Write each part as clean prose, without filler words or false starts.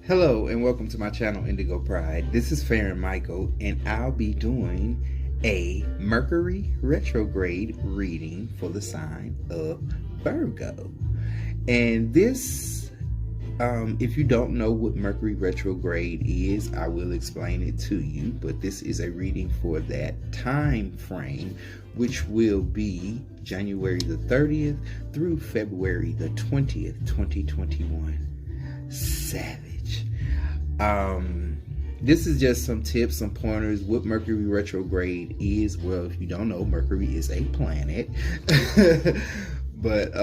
Hello and welcome to my channel Indigo Pride. This is Farron Michael and I'll be doing a Mercury Retrograde reading for the sign of Virgo. And this, if you don't know what Mercury Retrograde is, I will explain it to you. But this is a reading for that time frame, which will be January the 30th through February the 20th, 2021. Savage. This is just some tips, some pointers. What Mercury retrograde is, well, if you don't know, Mercury is a planet. But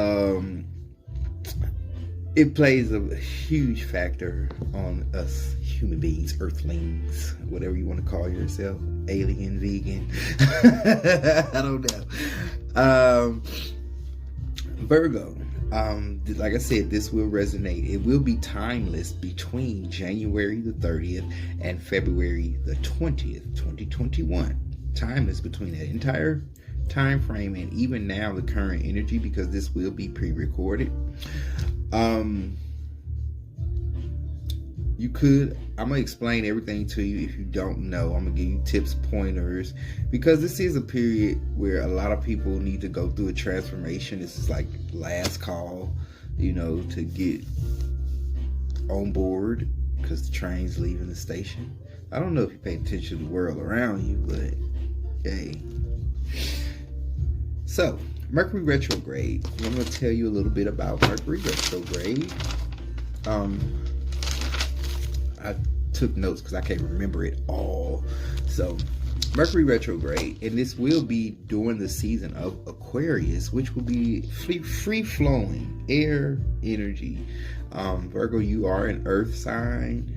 it plays a huge factor on us human beings, earthlings, whatever you want to call yourself, alien, vegan. I don't know. Virgo. Like I said, this will resonate. It will be timeless between January the 30th and February the 20th, 2021. Timeless between that entire time frame and even now the current energy, because this will be pre-recorded. I'm gonna explain everything to you. If you don't know, I'm gonna give you tips, pointers, because this is a period where a lot of people need to go through a transformation. This is like last call, to get on board, because the train's leaving the station. I don't know if you pay attention to the world around you, but hey. So, Mercury retrograde. I'm gonna tell you a little bit about Mercury retrograde. I took notes because I can't remember it all. So, Mercury retrograde, and this will be during the season of Aquarius, which will be free-flowing air energy. Virgo, you are an earth sign.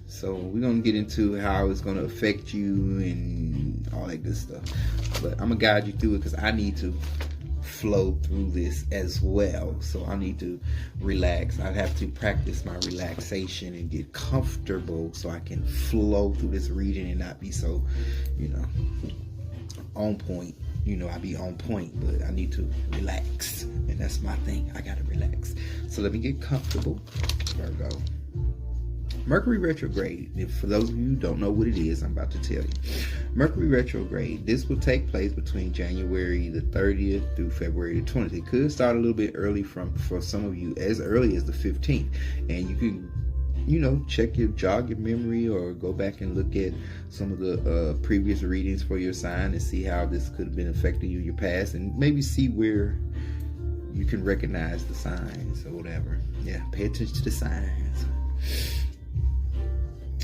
So we're going to get into how it's going to affect you and all that good stuff. But I'm going to guide you through it because I need to flow through this as well. So I need to relax. I have to practice my relaxation and get comfortable so I can flow through this reading and not be so, on point. I be on point, but I need to relax. And that's my thing. I got to relax. So let me get comfortable. Virgo. Mercury retrograde, and for those of you who don't know what it is, I'm about to tell you. Mercury retrograde, this will take place between January the 30th through February the 20th. It could start a little bit early for some of you, as early as the 15th. And you can, jog your memory, or go back and look at some of the previous readings for your sign and see how this could have been affecting you in your past, and maybe see where you can recognize the signs or whatever. Yeah, pay attention to the signs.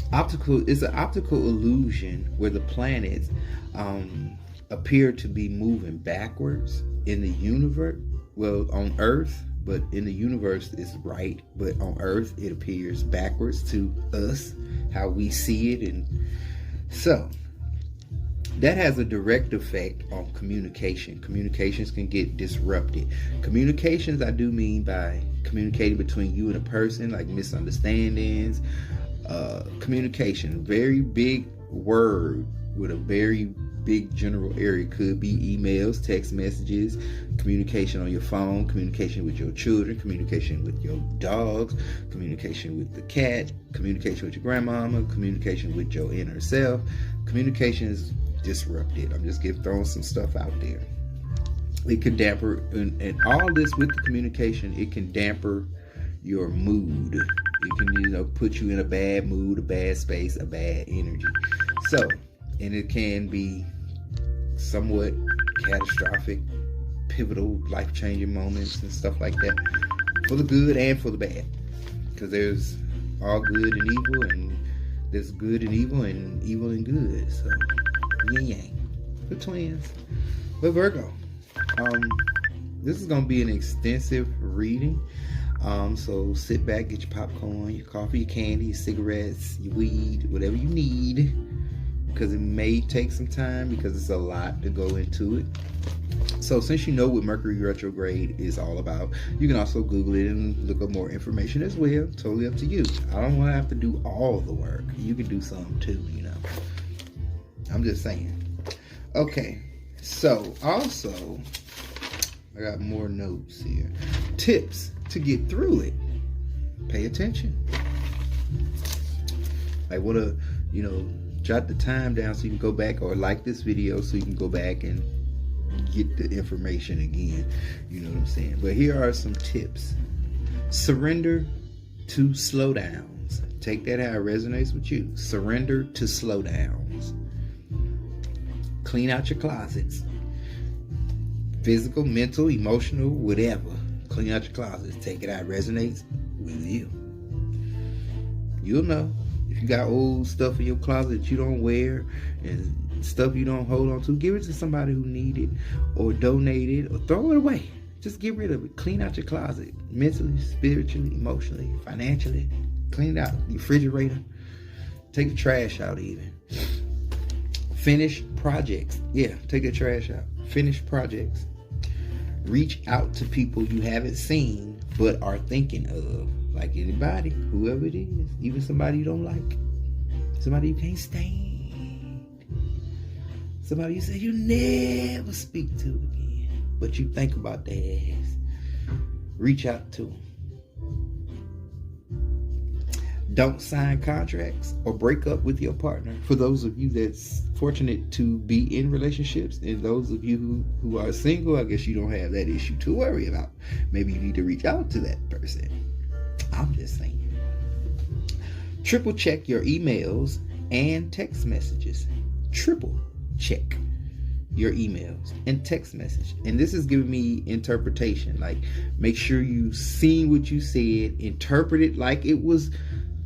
It's an optical illusion where the planets appear to be moving backwards in the universe. Well, on Earth, but in the universe it's right, but on Earth it appears backwards to us, how we see it. And so that has a direct effect on communication. Communications can get disrupted. Communications, I do mean by communicating between you and a person, like misunderstandings. Communication, very big word with a very big general area. Could be emails, text messages, communication on your phone, communication with your children, communication with your dogs, communication with the cat, communication with your grandmama, communication with your inner self. Communication is disrupted. I'm just throwing some stuff out there. It can damper, and all this with the communication, it can damper your mood. It can, put you in a bad mood, a bad space, a bad energy. So, and it can be somewhat catastrophic, pivotal, life-changing moments and stuff like that, for the good and for the bad. Because there's all good and evil, and there's good and evil and good. So, yin yang. The twins. But Virgo, this is going to be an extensive reading. So sit back, get your popcorn, your coffee, your candy, your cigarettes, your weed, whatever you need, because it may take some time, because it's a lot to go into it. So since you know what Mercury retrograde is all about, you can also Google it and look up more information as well. Totally up to you. I don't want to have to do all the work. You can do some too, I'm just saying. Okay, so also I got more notes here. Tips to get through it. pay attention. I want to, jot the time down so you can go back, or like this video so you can go back and get the information again. You know what I'm saying? But here are some tips. Surrender to slowdowns. Take that how it resonates with you. Surrender to slowdowns. Clean out your closets. Physical, mental, emotional, whatever. Clean out your closets. Take it how it resonates with you. You'll know. If you got old stuff in your closet that you don't wear and stuff you don't hold on to, give it to somebody who need it, or donate it, or throw it away. Just get rid of it. Clean out your closet. Mentally, spiritually, emotionally, financially. Clean out the refrigerator. Take the trash out even. Finish projects. Yeah, take the trash out. Finish projects. Reach out to people you haven't seen but are thinking of. Like anybody, whoever it is. Even somebody you don't like. Somebody you can't stand. Somebody you say you never speak to again, but you think about their ass. Reach out to them. Don't sign contracts or break up with your partner. For those of you that's fortunate to be in relationships, and those of you who are single, I guess you don't have that issue to worry about. Maybe you need to reach out to that person. I'm just saying. Triple check your emails and text messages. Triple check your emails and text message. And this is giving me interpretation. Like, make sure you seen what you said, interpret it like it was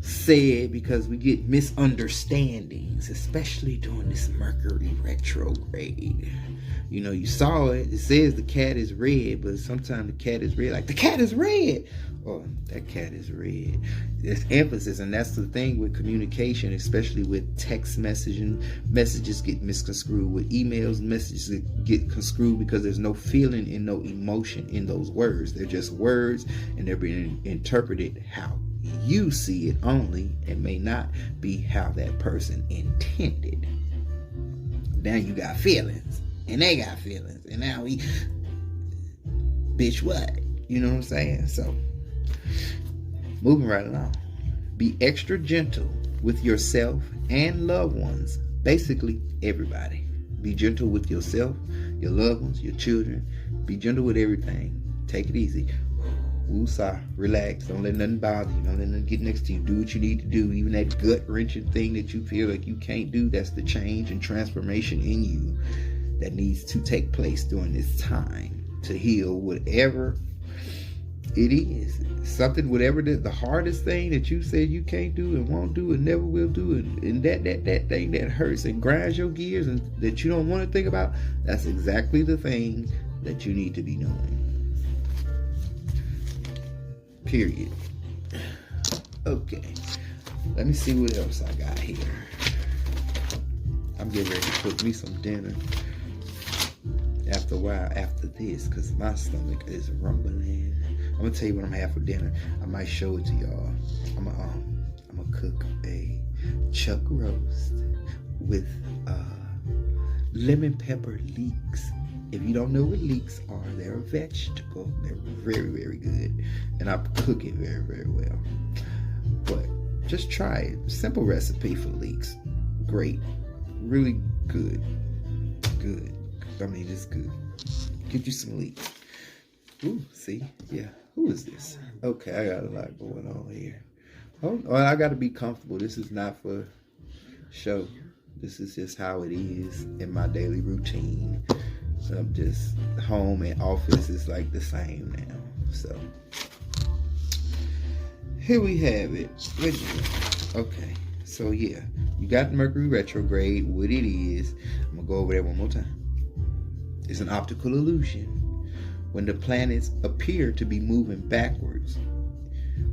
said, because we get misunderstandings, especially during this Mercury retrograde. You saw it. It says the cat is red, but sometimes the cat is red. Like, the cat is red. Or that cat is red. There's emphasis, and that's the thing with communication, especially with text messaging. Messages get misconstrued. With emails, messages get construed because there's no feeling and no emotion in those words. They're just words, and they're being interpreted how you see it only, and may not be how that person intended. Now you got feelings, and they got feelings, and now we, bitch, what? You know what I'm saying? So, moving right along. Be extra gentle with yourself and loved ones. Basically, everybody. Be gentle with yourself, your loved ones, your children. Be gentle with everything. Take it easy. Woosah, relax. Don't let nothing bother you. Don't let nothing get next to you. Do what you need to do. Even that gut-wrenching thing that you feel like you can't do, that's the change and transformation in you that needs to take place during this time to heal whatever it is. Something, whatever the hardest thing that you said you can't do and won't do and never will do, and that thing that hurts and grinds your gears and that you don't want to think about, that's exactly the thing that you need to be doing. Period. Okay. Let me see what else I got here. I'm getting ready to cook me some dinner after a while after this, because my stomach is rumbling. I'm gonna tell you what I'm having for dinner. I might show it to y'all. I'm gonna cook a chuck roast with lemon pepper leeks. If you don't know what leeks are, they're a vegetable. They're very, very good. And I cook it very, very well. But just try it. Simple recipe for leeks. Great. Really good. Good. I mean, it's good. Get you some leeks. Ooh, see? Yeah. Who is this? Okay, I got a lot going on here. Oh, I got to be comfortable. This is not for show. This is just how it is in my daily routine. I'm just home and office is like the same now. So here we have it. Okay, so yeah, you got Mercury retrograde. What it is, I'm gonna go over that one more time. It's an optical illusion when the planets appear to be moving backwards,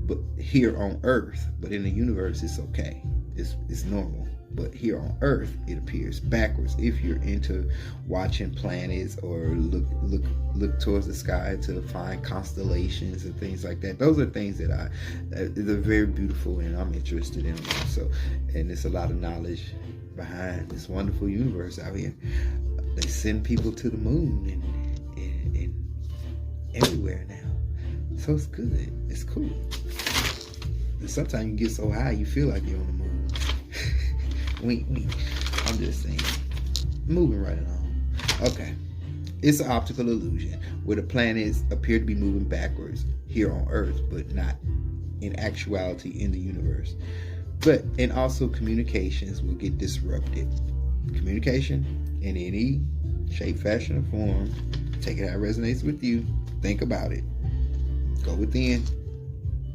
but here on Earth, but in the universe it's okay. It's normal. But here on Earth, it appears backwards. If you're into watching planets or look towards the sky to find constellations and things like that, those are things that they're very beautiful, and I'm interested in them. So, and there's a lot of knowledge behind this wonderful universe out here. They send people to the moon and everywhere now. So it's good. It's cool. sometimes you get so high you feel like you're on the moon. I'm just saying. Moving right along. Okay. It's an optical illusion where the planets appear to be moving backwards here on Earth, but not in actuality in the universe. And also communications will get disrupted. Communication in any shape, fashion, or form. Take it how it resonates with you. Think about it. Go within.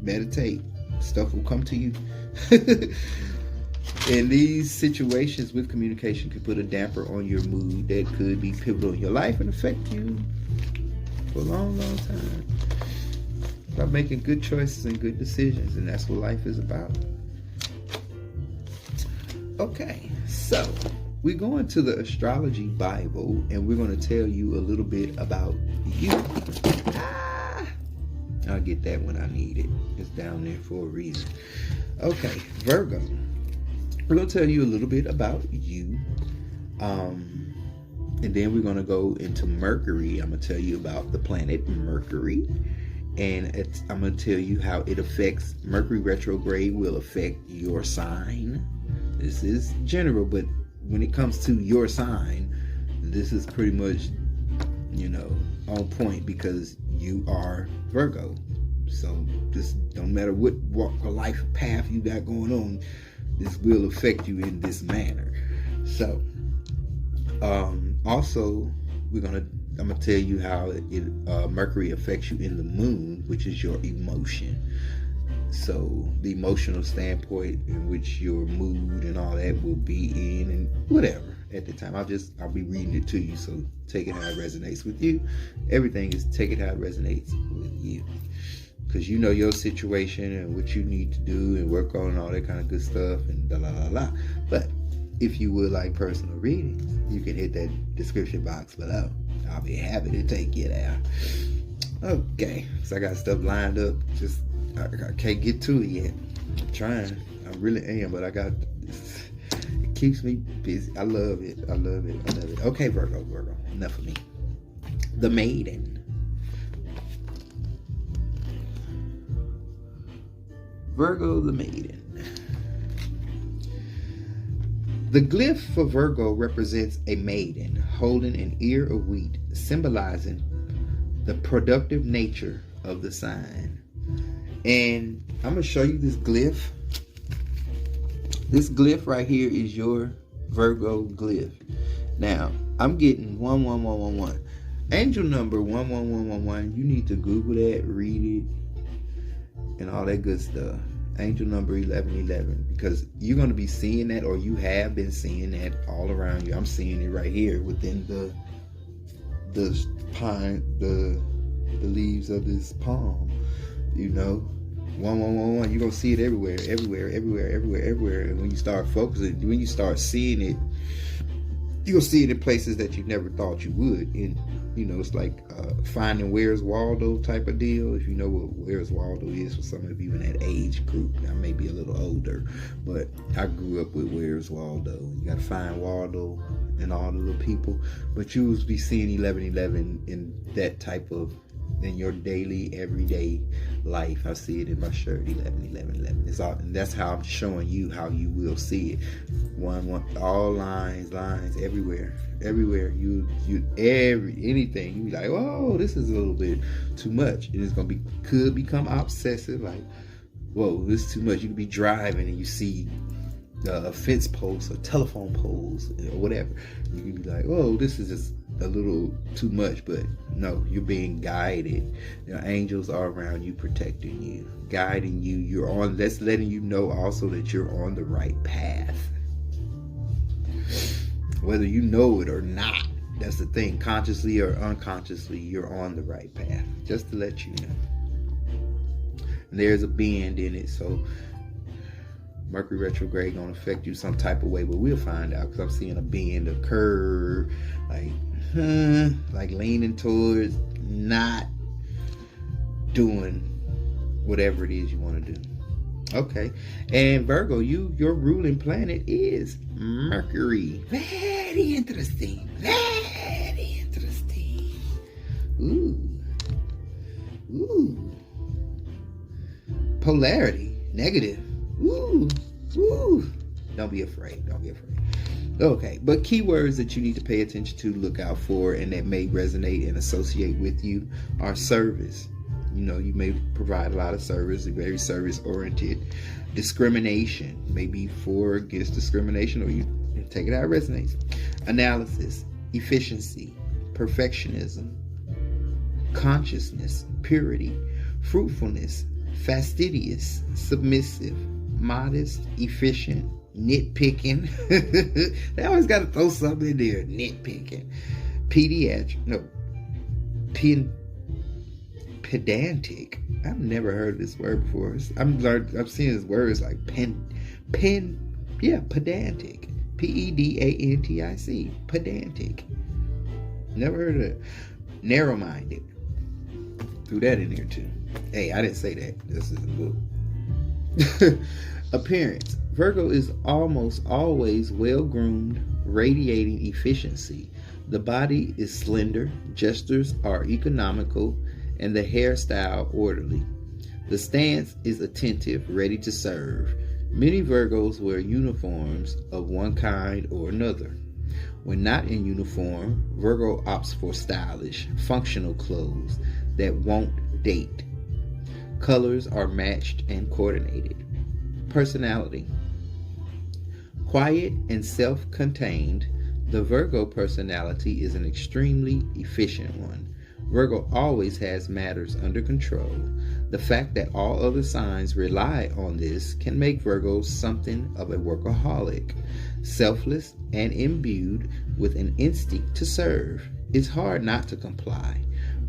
Meditate. Stuff will come to you. In these situations with communication can put a damper on your mood that could be pivotal in your life and affect you for a long, long time. About making good choices and good decisions, and that's what life is about. Okay, so we're going to the Astrology Bible, and we're going to tell you a little bit about you. I'll get that when I need it. It's down there for a reason. Okay, Virgo. We're going to tell you a little bit about you. And then we're going to go into Mercury. I'm going to tell you about the planet Mercury. And I'm going to tell you how it affects, Mercury retrograde will affect your sign. This is general, but when it comes to your sign, this is pretty much, on point because you are Virgo. So just don't matter what walk or life path you got going on, this will affect you in this manner. So, also, I'm gonna tell you how Mercury affects you in the moon, which is your emotion. So the emotional standpoint in which your mood and all that will be in, and whatever at the time. I'll be reading it to you. So take it how it resonates with you. Everything is take it how it resonates with you. Because you know your situation and what you need to do and work on and all that kind of good stuff and da la la la. But if you would like personal readings, you can hit that description box below. I'll be happy to take you there. Okay, so I got stuff lined up. Just I can't get to it yet. I'm trying. I really am, but it keeps me busy. I love it. Okay, Virgo. Enough of me. The Maiden. Virgo the Maiden. The glyph for Virgo represents a maiden holding an ear of wheat, symbolizing the productive nature of the sign. And I'm going to show you this glyph. This glyph right here is your Virgo glyph. Now, I'm getting 11111. Angel number 11111. You need to Google that, read it, and all that good stuff. Angel number 1111, because you're going to be seeing that, or you have been seeing that all around you. I'm seeing it right here within the pine, the leaves of this palm. 1111. You're going to see it everywhere. And when you start focusing, when you start seeing it, you'll see it in places that you never thought you would. And it's like finding Where's Waldo type of deal. If you know what Where's Waldo is, for some of you in that age group, I may be a little older, but I grew up with Where's Waldo. You got to find Waldo and all the little people, but you will be seeing 1111 in that type of, in your daily, everyday life. I see it in my shirt, 111111. It's all, and that's how I'm showing you how you will see it. One, all lines, everywhere. Anything. You be like, oh, this is a little bit too much. And it's could become obsessive. Like, whoa, this is too much. You could be driving and you see fence posts or telephone poles or whatever. You can be like, oh, this is just a little too much. But no, you're being guided. Your angels are around you, protecting you, guiding you. That's letting you know also that you're on the right path. Whether you know it or not, that's the thing. Consciously or unconsciously, you're on the right path. Just to let you know. And there's a bend in it, so Mercury retrograde gonna affect you some type of way, but we'll find out, because I'm seeing a bend, a curve, like leaning towards not doing whatever it is you want to do. Okay, and Virgo, your ruling planet is Mercury. Very interesting. Ooh. Polarity. Negative. Woo. Woo. Don't be afraid. Don't be afraid. Okay, but keywords that you need to pay attention to, look out for, and that may resonate and associate with you are service. You may provide a lot of service, very service oriented. Discrimination, maybe for or against discrimination, or you take it out, it resonates. Analysis, efficiency, perfectionism, consciousness, purity, fruitfulness, fastidious, submissive, modest, efficient, nitpicking. They always got to throw something in there. Nitpicking. Pedantic. I've never heard this word before. I've seen this word. It's like pedantic. Pedantic. Pedantic. Never heard of it. Narrow-minded. Threw that in there too. Hey, I didn't say that. This is a book. Appearance. Virgo is almost always well-groomed, radiating efficiency. The body is slender, gestures are economical, and the hairstyle orderly. The stance is attentive, ready to serve. Many Virgos wear uniforms of one kind or another. When not in uniform, Virgo opts for stylish, functional clothes that won't date. Colors are matched and coordinated. Personality. Quiet and self-contained, the Virgo personality is an extremely efficient one. Virgo always has matters under control. The fact that all other signs rely on this can make Virgo something of a workaholic, selfless and imbued with an instinct to serve. It's hard not to comply.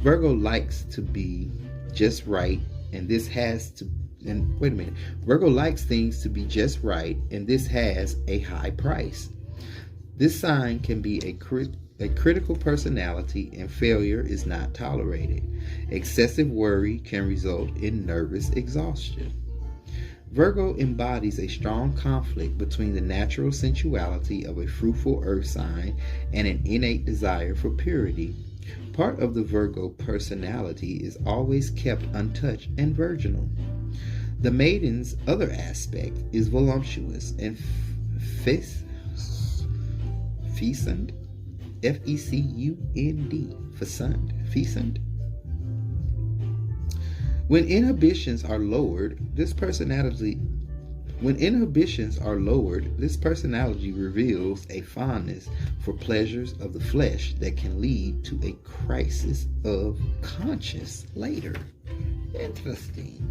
Virgo likes to be just right, and this has to Virgo likes things to be just right, and this has a high price. This sign can be a critical personality, and failure is not tolerated. Excessive worry can result in nervous exhaustion. Virgo embodies a strong conflict between the natural sensuality of a fruitful earth sign and an innate desire for purity. Part of the Virgo personality is always kept untouched and virginal. The maiden's other aspect is voluptuous and fecund, F-E-C-U-N-D, fecund. When inhibitions are lowered, this personality reveals a fondness for pleasures of the flesh that can lead to a crisis of conscience later. Interesting.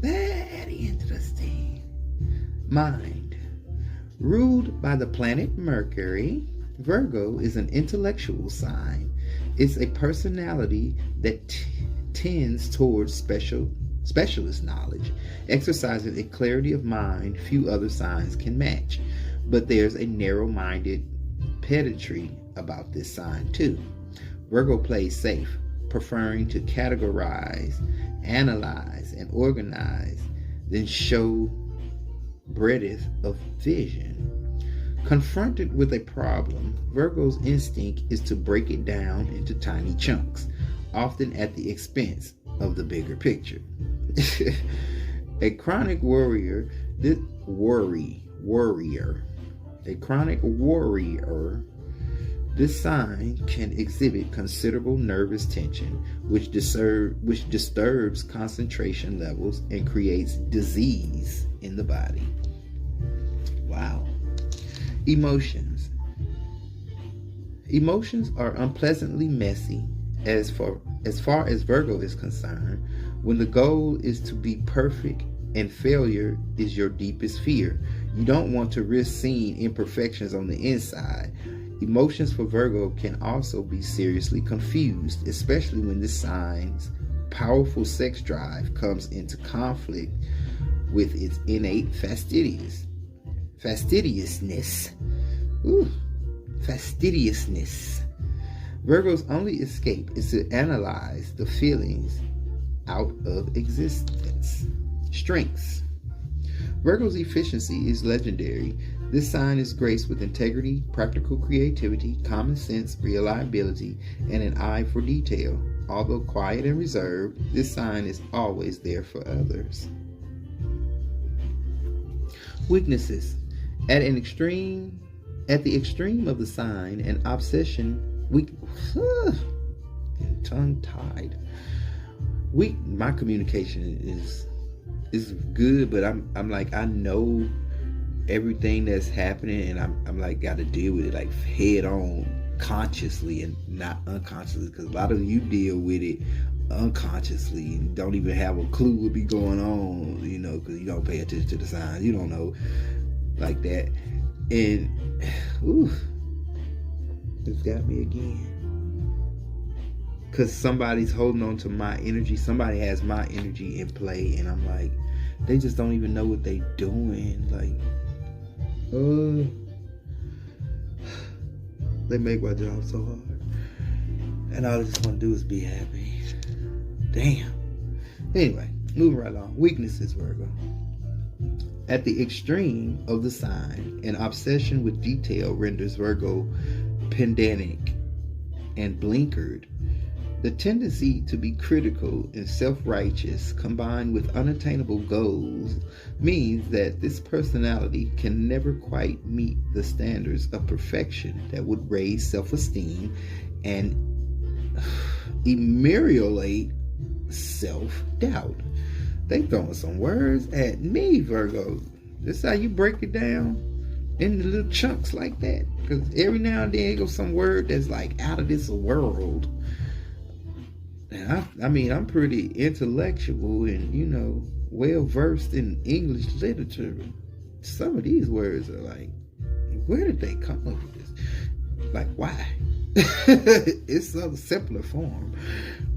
Very interesting. Mind. Ruled by the planet Mercury, Virgo is an intellectual sign. It's a personality that tends towards specialist knowledge, exercising a clarity of mind few other signs can match. But there's a narrow-minded pedantry about this sign too. Virgo plays safe, preferring to categorize, analyze, and organize, then show breadth of vision. Confronted with a problem, Virgo's instinct is to break it down into tiny chunks, often at the expense of the bigger picture. A chronic warrior, this sign can exhibit considerable nervous tension, which disturbs concentration levels and creates disease in the body. Wow. Emotions. Emotions are unpleasantly messy as far as Virgo is concerned, when the goal is to be perfect and failure is your deepest fear. You don't want to risk seeing imperfections on the inside. Emotions for Virgo can also be seriously confused, especially when this sign's powerful sex drive comes into conflict with its innate fastidiousness. Fastidiousness. Virgo's only escape is to analyze the feelings out of existence. Strengths. Virgo's efficiency is legendary. This sign is graced with integrity, practical creativity, common sense, reliability, and an eye for detail. Although quiet and reserved, this sign is always there for others. Weaknesses. At the extreme of the sign, an obsession, tongue tied. My communication is good, but I'm like, I know everything that's happening, and I'm like, got to deal with it like head on, consciously and not unconsciously, because a lot of you deal with it unconsciously and don't even have a clue what be going on, because you don't pay attention to the signs. You don't know like that. And it's got me again, because somebody's holding on to my energy. Somebody has my energy in play, and I'm like, they just don't even know what they doing. Like, they make my job so hard, and all I just want to do is be happy. Damn. Anyway, moving right along. Weaknesses, Virgo. At the extreme of the sign, an obsession with detail renders Virgo pedantic and blinkered. The tendency to be critical and self-righteous, combined with unattainable goals, means that this personality can never quite meet the standards of perfection that would raise self-esteem and ameliorate self-doubt. They throwing some words at me, Virgo. This how you break it down in the little chunks like that. Because every now and then goes some word that's like out of this world. And I mean, I'm pretty intellectual and, well versed in English literature. Some of these words are like, where did they come up with this? Like, why? It's a simpler form.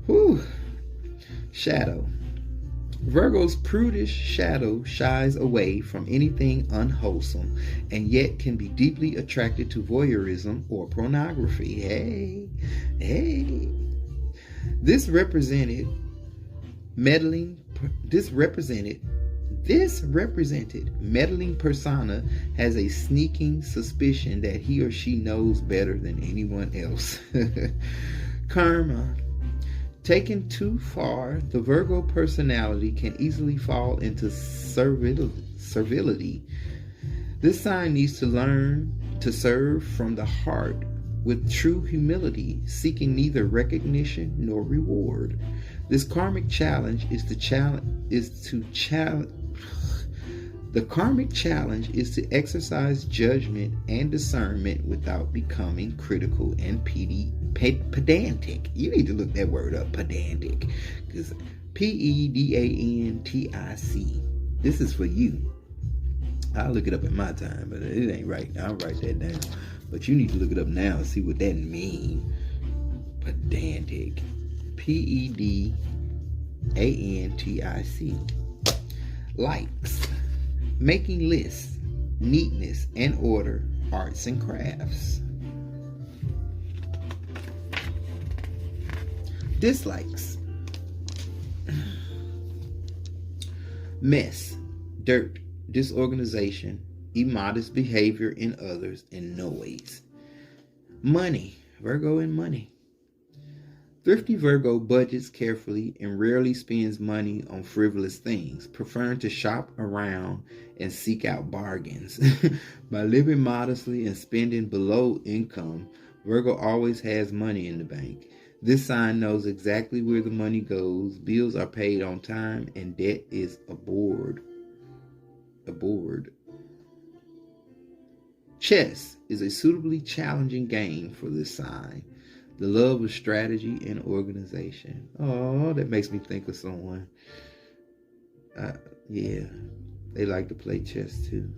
Whew. Shadow. Virgo's prudish shadow shies away from anything unwholesome and yet can be deeply attracted to voyeurism or pornography. Hey. This represented meddling persona has a sneaking suspicion that he or she knows better than anyone else. Karma. Taken too far, the Virgo personality can easily fall into servility. This sign needs to learn to serve from the heart with true humility, seeking neither recognition nor reward. This karmic challenge is to exercise judgment and discernment without becoming critical and pedantic. You need to look that word up, pedantic, because pedantic. This is for you. I'll look it up in my time, but it ain't right. I'll write that down. But you need to look it up now and see what that means. Pedantic. pedantic. Likes. Making lists, neatness and order, arts and crafts. Dislikes. Mess, dirt, disorganization, immodest behavior in others, and noise. Money, Virgo and money. Thrifty Virgo budgets carefully and rarely spends money on frivolous things, preferring to shop around and seek out bargains. By living modestly and spending below income, Virgo always has money in the bank. This sign knows exactly where the money goes, bills are paid on time, and debt is aboard. Chess is a suitably challenging game for this sign. The love of strategy and organization. Oh, that makes me think of someone. Yeah, they like to play chess too.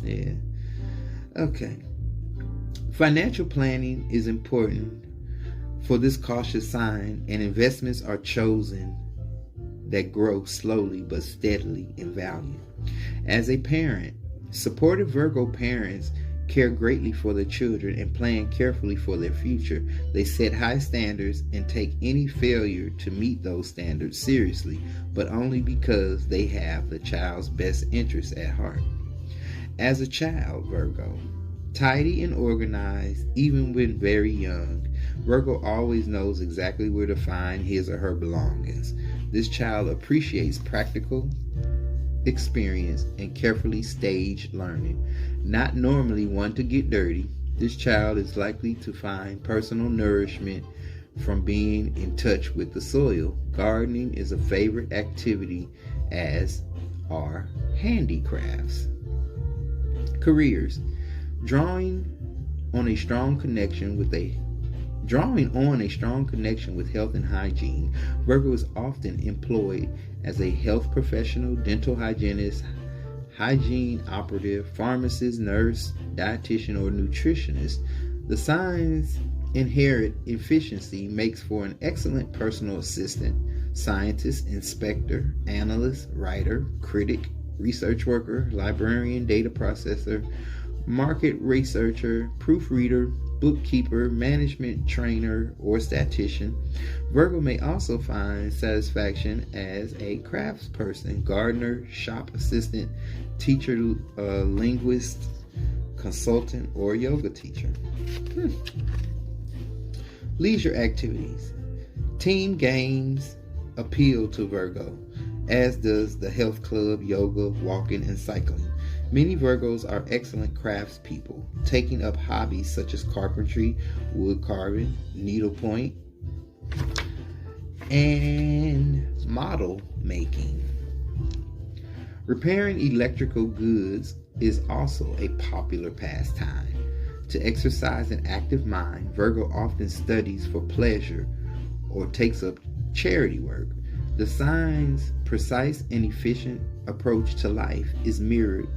Yeah. Okay. Financial planning is important for this cautious sign, and investments are chosen that grow slowly but steadily in value. As a parent, supportive Virgo parents care greatly for their children and plan carefully for their future. They set high standards and take any failure to meet those standards seriously, but only because they have the child's best interests at heart. As a child, Virgo, tidy and organized, even when very young, Virgo always knows exactly where to find his or her belongings. This child appreciates practical experience and carefully staged learning. Not normally one to get dirty, this child is likely to find personal nourishment from being in touch with the soil. Gardening is a favorite activity, as are handicrafts. Careers. Drawing on a strong connection with health and hygiene, Virgo is often employed as a health professional, dental hygienist, hygiene operative, pharmacist, nurse, dietitian, or nutritionist. The sign's inherent efficiency makes for an excellent personal assistant, scientist, inspector, analyst, writer, critic, research worker, librarian, data processor, market researcher, proofreader, bookkeeper, management trainer, or statistician. Virgo may also find satisfaction as a craftsperson, gardener, shop assistant, teacher, linguist, consultant, or yoga teacher. Leisure activities. Team games appeal to Virgo, as does the health club, yoga, walking, and cycling. Many Virgos are excellent craftspeople, taking up hobbies such as carpentry, wood carving, needlepoint, and model making. Repairing electrical goods is also a popular pastime. To exercise an active mind, Virgo often studies for pleasure or takes up charity work. The sign's precise and efficient approach to life is mirrored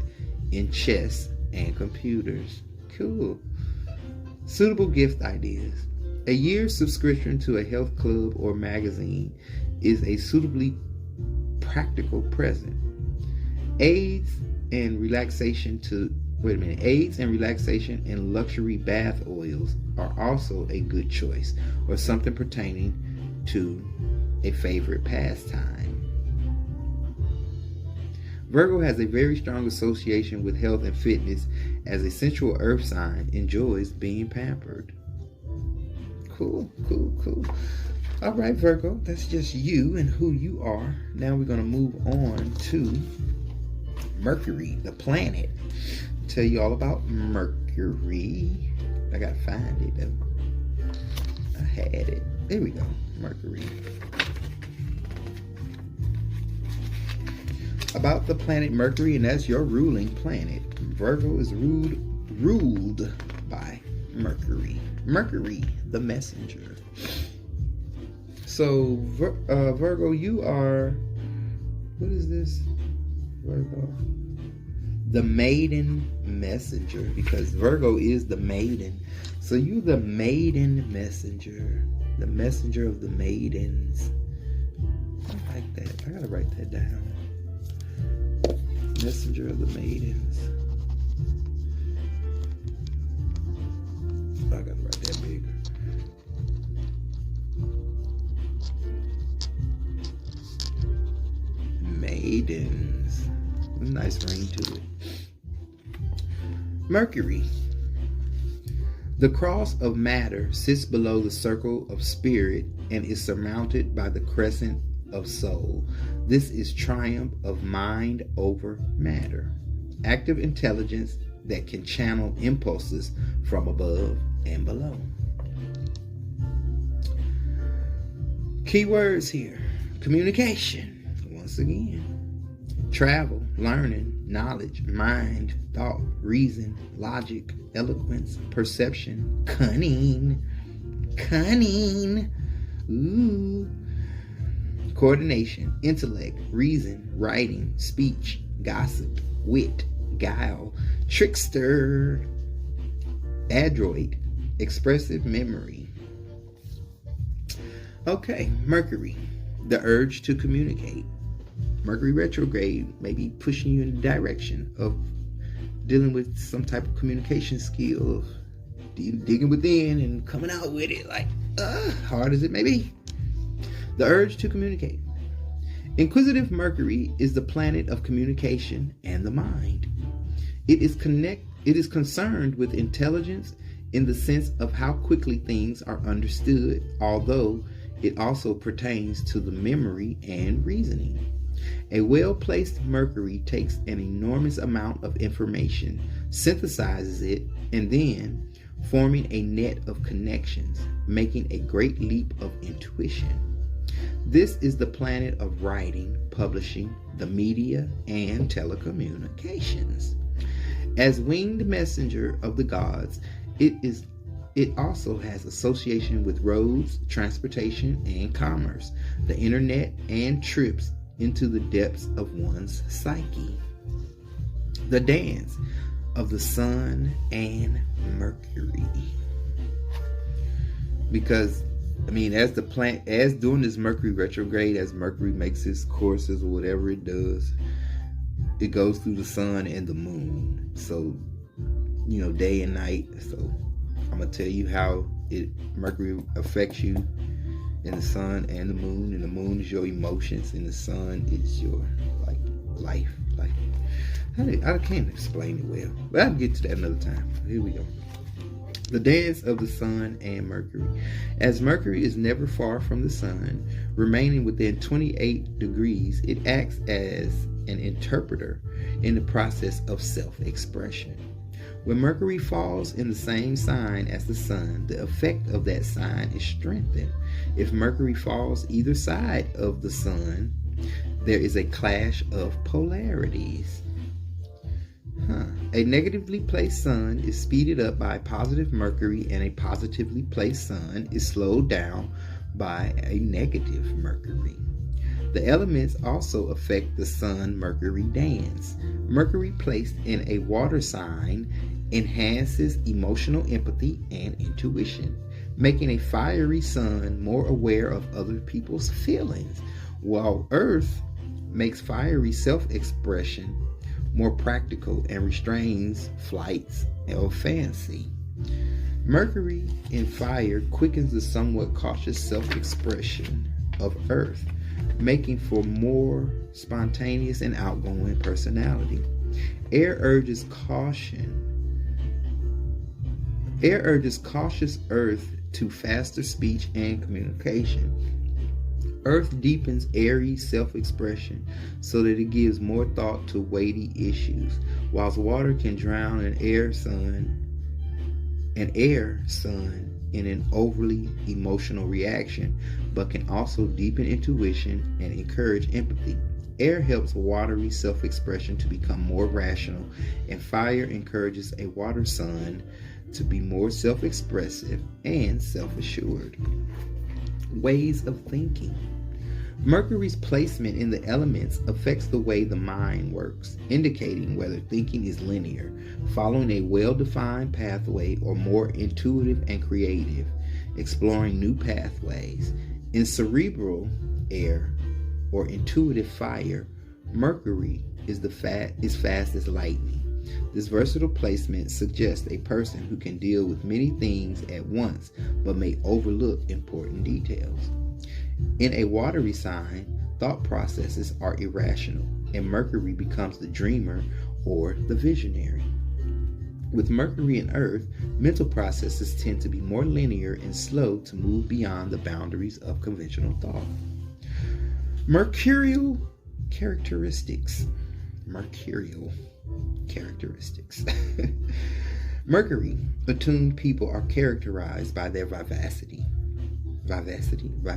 in chess and computers. Cool. Suitable gift ideas. A year's subscription to a health club or magazine is a suitably practical present. Aids and relaxation and luxury bath oils are also a good choice, or something pertaining to a favorite pastime. Virgo has a very strong association with health and fitness, as a sensual earth sign enjoys being pampered. Cool. All right, Virgo, that's just you and who you are. Now we're going to move on to Mercury, the planet. Tell you all about Mercury. I got to find it though. I had it. There we go. Mercury. About the planet Mercury, and that's your ruling planet. Virgo is ruled by Mercury. Mercury, the messenger. So, Virgo, you are, what is this? Virgo, the maiden messenger, because Virgo is the maiden. So you the maiden messenger, the messenger of the maidens. I like that. I gotta write that down. Messenger of the maidens. I gotta write that bigger. Maidens. Nice ring to it. Mercury. The cross of matter sits below the circle of spirit and is surmounted by the crescent of soul. This is triumph of mind over matter. Active intelligence that can channel impulses from above and below. Keywords here. Communication. Once again. Travel, learning, knowledge, mind, thought, reason, logic, eloquence, perception, cunning. Ooh. Coordination, intellect, reason, writing, speech, gossip, wit, guile, trickster, adroit, expressive memory. Okay, Mercury, the urge to communicate. Mercury Retrograde may be pushing you in the direction of dealing with some type of communication skill, digging within and coming out with it like hard as it may be. The urge to communicate. Inquisitive Mercury is the planet of communication and the mind. It is concerned with intelligence in the sense of how quickly things are understood, although it also pertains to the memory and reasoning. A well-placed Mercury takes an enormous amount of information, synthesizes it, and then forming a net of connections, making a great leap of intuition. This is the planet of writing, publishing, the media, and telecommunications. As winged messenger of the gods, it also has association with roads, transportation, and commerce, the internet, and trips into the depths of one's psyche. The dance of the sun and Mercury. Because as during this Mercury retrograde, as Mercury makes its courses or whatever it does, it goes through the sun and the moon. So, day and night. So I'm gonna tell you how Mercury affects you in the sun and the moon. And the moon is your emotions, and the sun is your life. I can't explain it well, but I'll get to that another time. Here we go. The dance of the sun and Mercury. As Mercury is never far from the sun, remaining within 28 degrees, it acts as an interpreter in the process of self-expression. When Mercury falls in the same sign as the sun, the effect of that sign is strengthened. If Mercury falls either side of the sun, there is a clash of polarities. A negatively placed sun is speeded up by positive Mercury, and a positively placed sun is slowed down by a negative Mercury. The elements also affect the Sun-Mercury dance. Mercury placed in a water sign enhances emotional empathy and intuition, making a fiery sun more aware of other people's feelings, while Earth makes fiery self-expression more practical and restrains flights of fancy. Mercury in fire quickens the somewhat cautious self-expression of Earth, making for more spontaneous and outgoing personality. Air urges cautious Earth to faster speech and communication. Earth deepens airy self-expression so that it gives more thought to weighty issues, whilst water can drown an air sun in an overly emotional reaction, but can also deepen intuition and encourage empathy. Air helps watery self-expression to become more rational, and fire encourages a water sun to be more self-expressive and self-assured. Ways of thinking. Mercury's placement in the elements affects the way the mind works, indicating whether thinking is linear, following a well-defined pathway, or more intuitive and creative, exploring new pathways. In cerebral air or intuitive fire, Mercury is fast as lightning. This versatile placement suggests a person who can deal with many things at once, but may overlook important details. In a watery sign, thought processes are irrational, and Mercury becomes the dreamer or the visionary. With Mercury and Earth, mental processes tend to be more linear and slow to move beyond the boundaries of conventional thought. Mercurial characteristics. Mercury attuned people are characterized by their vivacity. Vivacity. I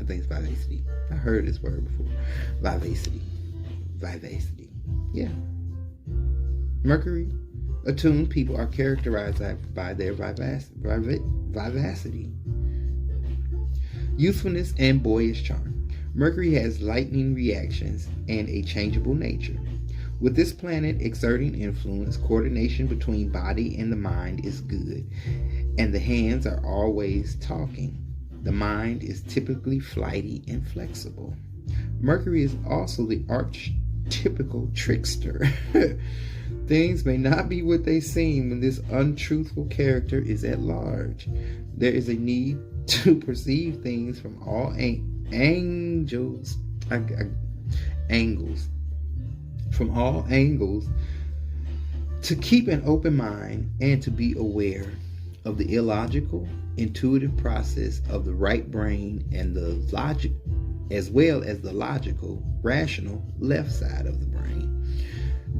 think it's vivacity. I heard this word before. Vivacity. Yeah. Mercury attuned people are characterized by their vivacity. Youthfulness and boyish charm. Mercury has lightning reactions and a changeable nature. With this planet exerting influence, coordination between body and the mind is good, and the hands are always talking. The mind is typically flighty and flexible. Mercury is also the archetypical trickster. Things may not be what they seem when this untruthful character is at large. There is a need to perceive things from all angles, to keep an open mind and to be aware of the illogical, intuitive process of the right brain and the logic, as well as the logical, rational left side of the brain.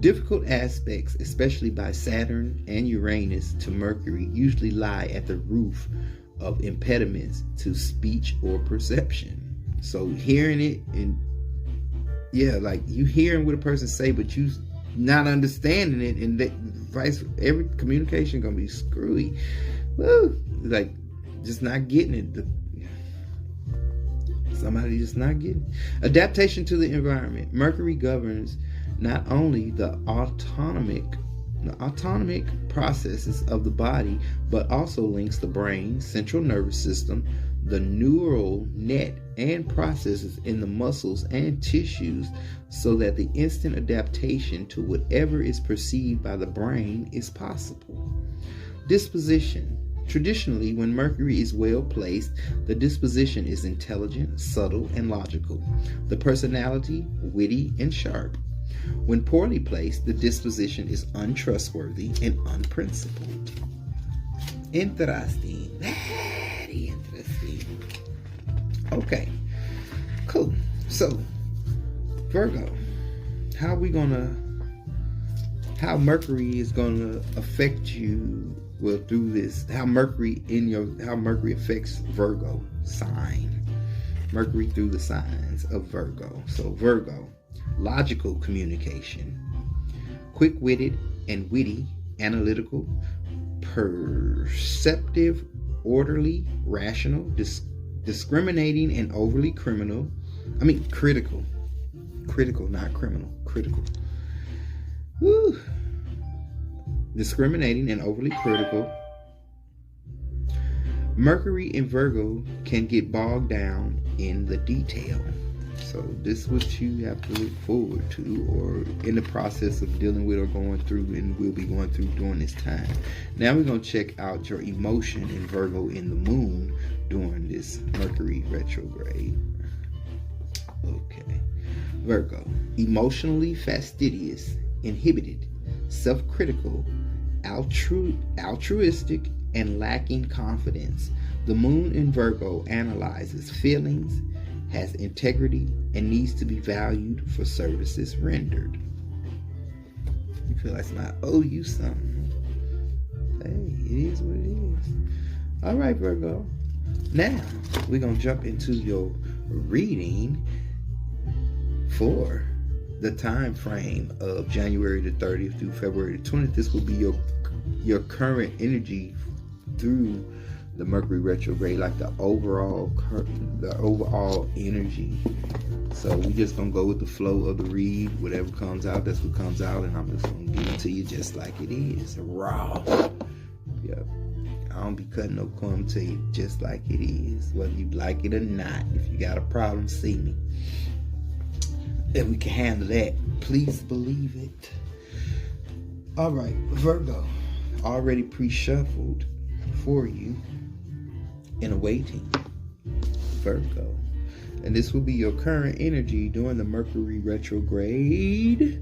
Difficult aspects, especially by Saturn and Uranus to Mercury, usually lie at the root of impediments to speech or perception. So hearing it, and like you hearing what a person say, but you not understanding it, and that every communication gonna be screwy. Woo! Like just not getting it. Somebody just not getting it. Adaptation to the environment. Mercury governs not only the autonomic processes of the body, but also links the brain, central nervous system, the neural net, and processes in the muscles and tissues, so that the instant adaptation to whatever is perceived by the brain is possible. Disposition. Traditionally, when Mercury is well placed, the disposition is intelligent, subtle, and logical. The personality, witty and sharp. When poorly placed, the disposition is untrustworthy and unprincipled. Interesting. Very interesting. Okay, cool. So, Virgo, how Mercury is gonna affect you, well, through this, how Mercury affects Virgo sign. Mercury through the signs of Virgo. So Virgo, logical communication, quick-witted and witty, analytical, perceptive, orderly, rational, discriminating and overly critical, not criminal, critical. Woo. Discriminating and overly critical. Mercury in Virgo can get bogged down in the detail. So this is what you have to look forward to, or in the process of dealing with or going through, and will be going through during this time. Now we're going to check out your emotion in Virgo in the moon during this Mercury retrograde. Okay. Virgo, emotionally fastidious, inhibited, self-critical, altruistic, and lacking confidence. The moon in Virgo analyzes feelings, has integrity, and needs to be valued for services rendered. You feel like somebody owe you something. Hey, it is what it is. All right, Virgo. Now, we're going to jump into your reading for the time frame of January the 30th through February the 20th. This will be your current energy through the Mercury retrograde, like the overall energy. So we're just gonna go with the flow of the read. Whatever comes out, that's what comes out, and I'm just gonna give it to you just like it is, raw. Yep. I don't be cutting no crumb to you, just like it is, whether you like it or not. If you got a problem, see me, and we can handle that. Please believe it. All right, Virgo, already pre-shuffled for you in awaiting Virgo, and this will be your current energy during the Mercury retrograde.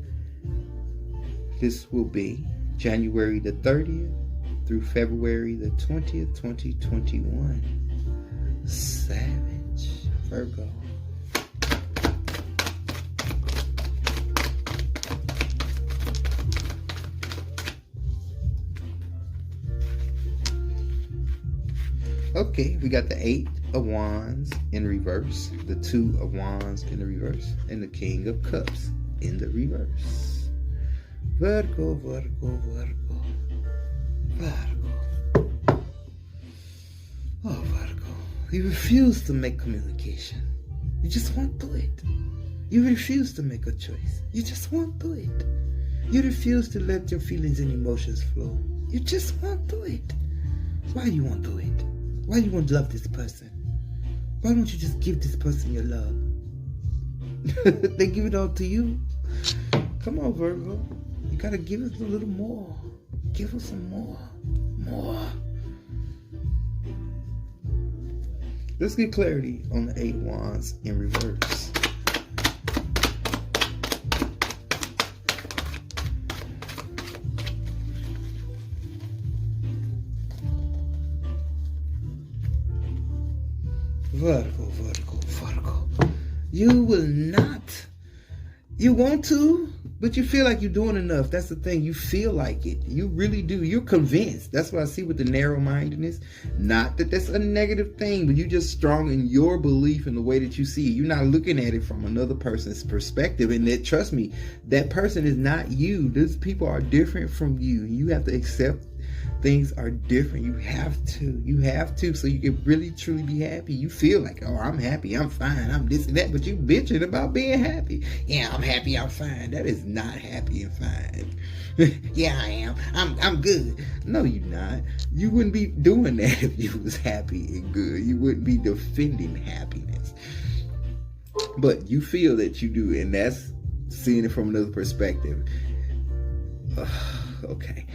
This will be January the 30th through February the 20th, 2021. Savage. Virgo. Okay, we got the 8 of Wands in reverse, the 2 of Wands in the reverse, and the King of Cups in the reverse. Virgo, Virgo, Virgo, Virgo. Oh, Virgo. You refuse to make communication. You just won't do it. You refuse to make a choice. You just won't do it. You refuse to let your feelings and emotions flow. You just won't do it. Why you won't do it? Why you won't love this person? Why don't you just give this person your love? They give it all to you. Come on, Virgo. You gotta give us a little more. Give us some more. More. Let's get clarity on the 8 of Wands in reverse. Virgo. You will not. You want to, but you feel like you're doing enough. That's the thing. You feel like it. You really do. You're convinced. That's what I see with the narrow-mindedness. Not that that's a negative thing, but you're just strong in your belief in the way that you see it. You're not looking at it from another person's perspective. And that, trust me, that person is not you. Those people are different from you. You have to accept things are different. You have to, so you can really truly be happy. You feel like, oh, I'm happy, I'm fine, I'm this and that, but you bitching about being happy. Yeah, I'm happy, I'm fine. That is not happy and fine. Yeah, I am. I'm good. No, you're not. You wouldn't be doing that if you was happy and good. You wouldn't be defending happiness. But you feel that you do, and that's seeing it from another perspective. Okay.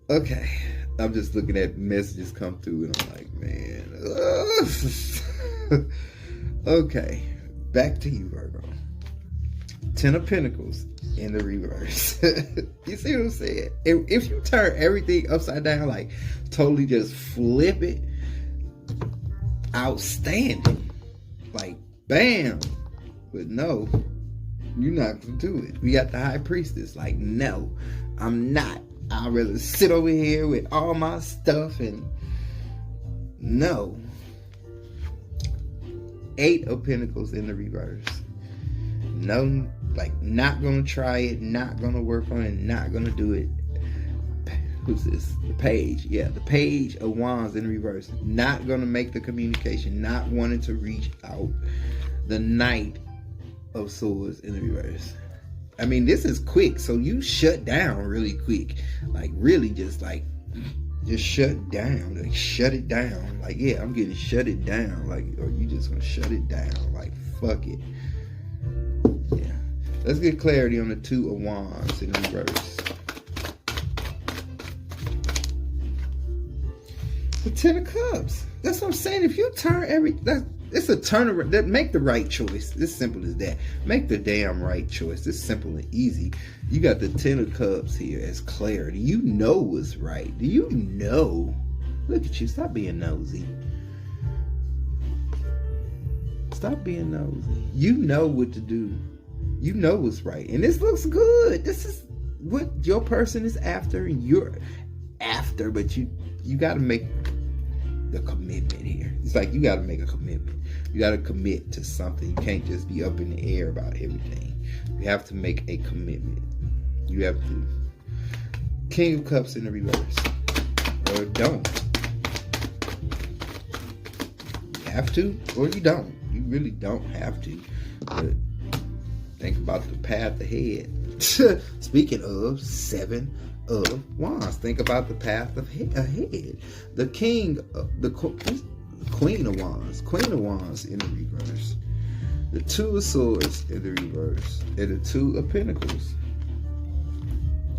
Okay, I'm just looking at messages come through and I'm like, man. Okay, back to you, Virgo. 10 of Pentacles in the reverse. You see what I'm saying? If you turn everything upside down, like totally just flip it, outstanding. Like, bam. But no, you're not going to do it. We got the High Priestess. Like, no, I'm not. I'd rather sit over here with all my stuff and no. 8 of Pentacles in the reverse. No, like not gonna try it, not gonna work on it, not gonna do it. Who's this? The Page. Yeah, the Page of Wands in reverse. Not gonna make the communication, not wanting to reach out. The Knight of Swords in the reverse. I mean, this is quick, so you shut down really quick. Like, really just shut down. Like, shut it down. Like, yeah, I'm getting shut it down. Like, or you just gonna shut it down. Like, fuck it. Yeah. Let's get clarity on the 2 of Wands in reverse. The 10 of Cups. That's what I'm saying. If you turn it's a turnaround. That make the right choice. It's simple as that. Make the damn right choice. It's simple and easy. You got the 10 of Cups here as clarity. You know what's right. Do you know? Look at you. Stop being nosy. Stop being nosy. You know what to do. You know what's right. And this looks good. This is what your person is after. And you're after. But you got to make the commitment here. It's like you got to make a commitment. You got to commit to something. You can't just be up in the air about everything. You have to make a commitment. You have to. King of Cups in the reverse. Or don't. You have to or you don't. You really don't have to. But think about the path ahead. Speaking of 7 of Wands, think about the path ahead. The King, the Queen of Wands in the reverse. The 2 of Swords in the reverse, and the 2 of Pentacles.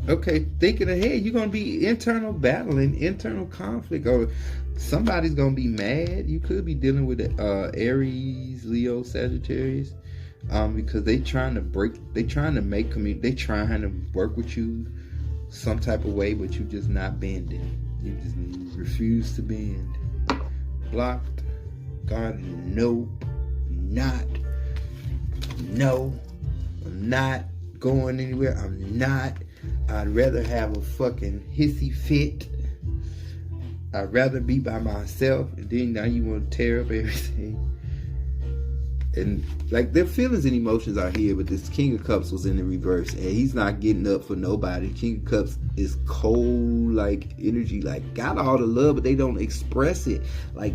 Okay, thinking ahead, you're gonna be internal battling, internal conflict, or somebody's gonna be mad. You could be dealing with Aries, Leo, Sagittarius. Because they trying to make community, they trying to work with you some type of way, but you just not bending. You just refuse to bend. Blocked. God, nope. No. I'm not going anywhere. I'm not. I'd rather have a fucking hissy fit. I'd rather be by myself. And then now you want to tear up everything. And like their feelings and emotions are here, but this King of Cups was in the reverse, and he's not getting up for nobody. King of Cups is cold, like energy, like got all the love, but they don't express it. Like,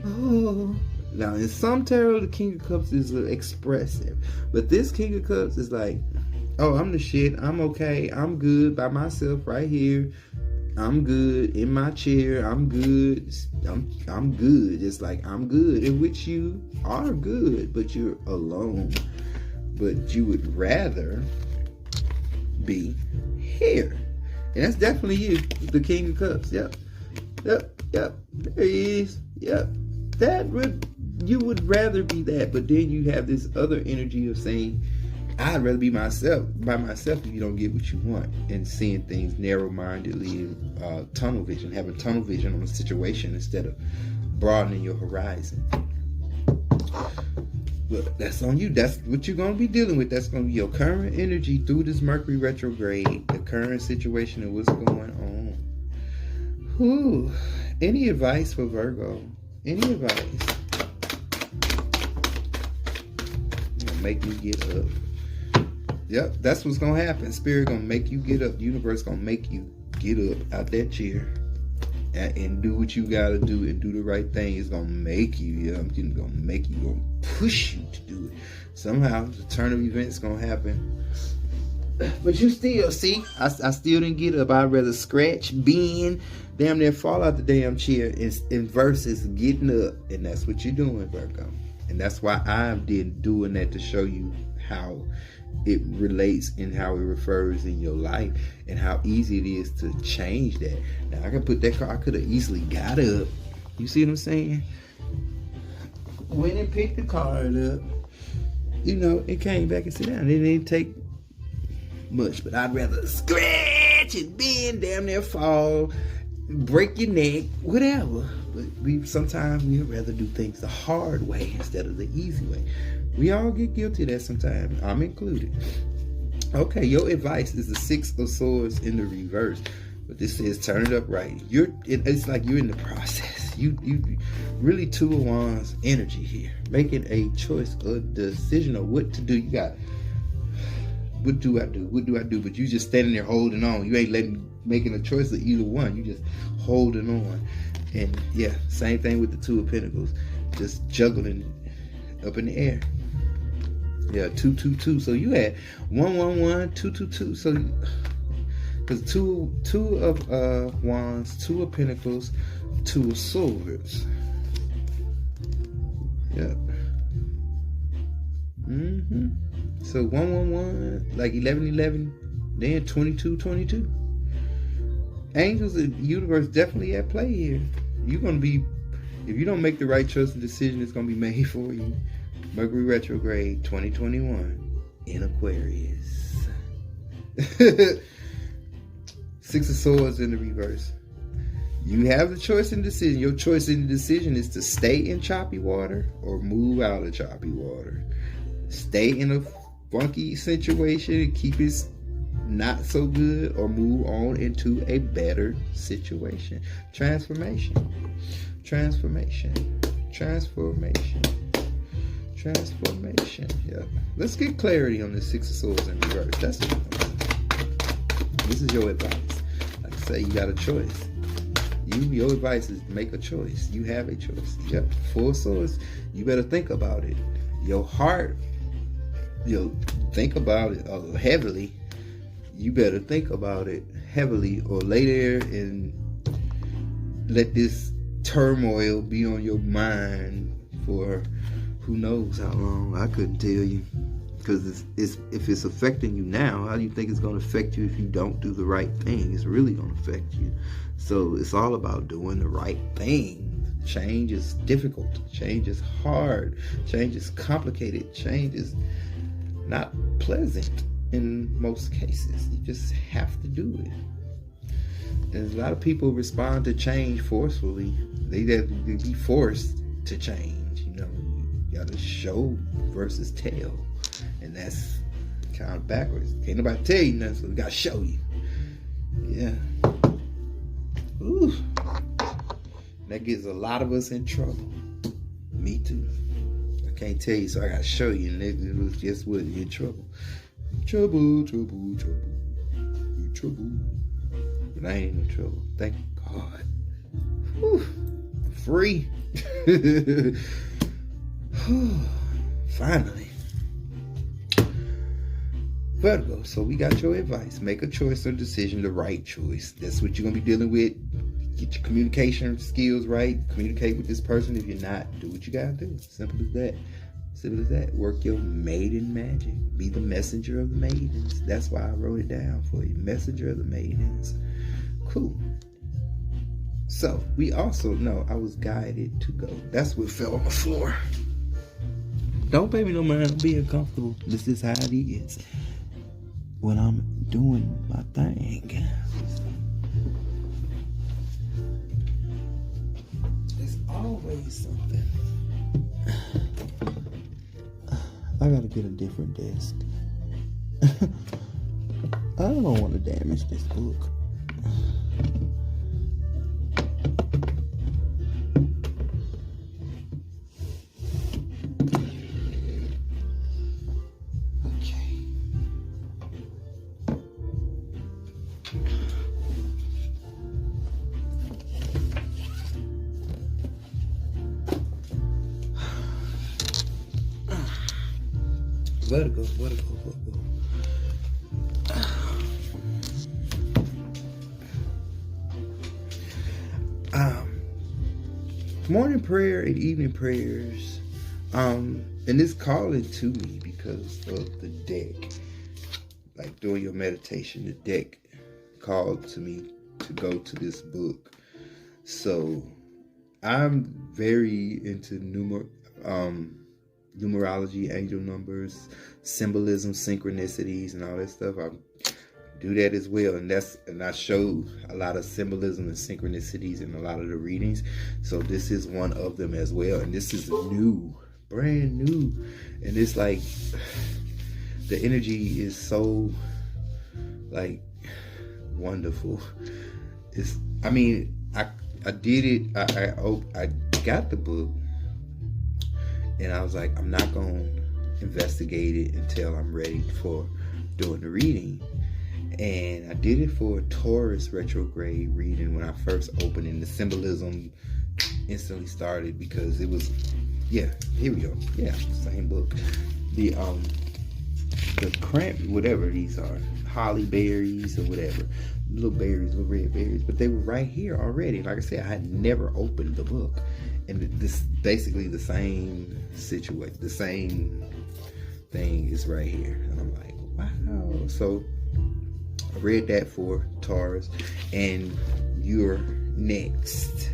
oh. Now in some tarot, the King of Cups is expressive, but this King of Cups is like, oh, I'm the shit. I'm okay. I'm good by myself right here. I'm good in my chair. I'm good. I'm good. Just like I'm good, in which you are good, but you're alone. But you would rather be here, and that's definitely you, the King of Cups. Yep. There he is. Yep. You would rather be that, but then you have this other energy of saying, I'd rather be by myself if you don't get what you want, and seeing things narrow-mindedly, tunnel vision, having tunnel vision on a situation instead of broadening your horizon. But that's on you. That's what you're going to be dealing with. That's going to be your current energy through this Mercury retrograde, the current situation and what's going on. Whew. Any advice for Virgo? Any advice? Make me get up. Yep, that's what's gonna happen. Spirit gonna make you get up. Universe gonna make you get up out that chair and do what you gotta do and do the right thing. It's gonna make you. Yeah, I'm gonna make you. Gonna push you to do it. Somehow, the turn of events gonna happen. But you still see, I still didn't get up. I'd rather scratch, bend, damn near fall out the damn chair in versus getting up, and that's what you're doing, Virgo. And that's why I did doing that, to show you how it relates and how it refers in your life and how easy it is to change that. Now I can put that card, I could have easily got up. You see what I'm saying? Went and picked the card up. You know, it came back and sit down. It didn't take much, but I'd rather scratch and bend, damn near fall, break your neck, whatever. But sometimes we'd rather do things the hard way instead of the easy way. We all get guilty of that sometimes. I'm included. Okay, your advice is the Six of Swords in the reverse. But this says turn it up right. It's like you're in the process. You really Two of Wands energy here. Making a choice, a decision of what to do. You got, what do I do? What do I do? But you just standing there holding on. You ain't making a choice of either one. You just holding on. And yeah, same thing with the Two of Pentacles. Just juggling up in the air. Yeah, 2, 2, 2. So you had 1, 1, 1, 2, 2, 2. So because two of Wands, Two of Pentacles, Two of Swords. Yeah. So 1, 1, 1, like 11, 11, then 22, 22. Angels and universe definitely at play here. You're gonna be, if you don't make the right choice and decision, it's gonna be made for you. Mercury retrograde 2021 in Aquarius. Six of Swords in the reverse. You have the choice and decision. Your choice and decision is to stay in choppy water or move out of choppy water. Stay in a funky situation and keep it not so good, or move on into a better situation. Transformation. Yeah. Let's get clarity on the Six of Swords in reverse. This is your advice. Like I say, you got a choice. Your advice is make a choice. You have a choice. Yep. Four of Swords. You better think about it. Your heart, you'll think about it heavily. You better think about it heavily, or lay there and let this turmoil be on your mind for who knows how long. I couldn't tell you, because if it's affecting you now, how do you think it's going to affect you if you don't do the right thing? It's really going to affect you. So it's all about doing the right thing. Change is difficult. Change is hard. Change is complicated. Change is not pleasant. In most cases, you just have to do it. There's a lot of people respond to change forcefully. They be forced to change. You know, you gotta show versus tell, and that's kind of backwards. Can't nobody tell you nothing, so we gotta show you. Yeah. Ooh. That gets a lot of us in trouble. Me too. I can't tell you, so I gotta show you, and it was just what, you're in trouble. Trouble. You trouble. But I ain't in trouble. Thank God. Whew. Free. Finally. Virgo, so we got your advice. Make a choice or decision, the right choice. That's what you're going to be dealing with. Get your communication skills right. Communicate with this person. If you're not, do what you got to do. Simple as that. Simple as that. Work your maiden magic. Be the messenger of the maidens. That's why I wrote it down for you. Messenger of the maidens. Cool. So, we also know I was guided to go. That's what fell on the floor. Don't pay me no mind. I'm being comfortable. This is how it is when I'm doing my thing. There's always something. I gotta get a different desk. I don't want to damage this book. Virgo. Morning prayer and evening prayers. And it's calling to me because of the deck. Like during your meditation, the deck called to me to go to this book. So I'm very into numerology, angel numbers, symbolism, synchronicities, and all that stuff. I do that as well, and I show a lot of symbolism and synchronicities in a lot of the readings. So this is one of them as well, and this is new, brand new, and it's like the energy is so like wonderful. I did it. I got the book. And I was like, I'm not going to investigate it until I'm ready for doing the reading. And I did it for a Taurus retrograde reading when I first opened, and the symbolism instantly started because it was, here we go. Yeah, same book. The cramp, whatever these are, holly berries or whatever, little berries, little red berries, but they were right here already. Like I said, I had never opened the book. And this basically the same situation, the same thing is right here. And I'm like, wow. So I read that for Taurus. And your next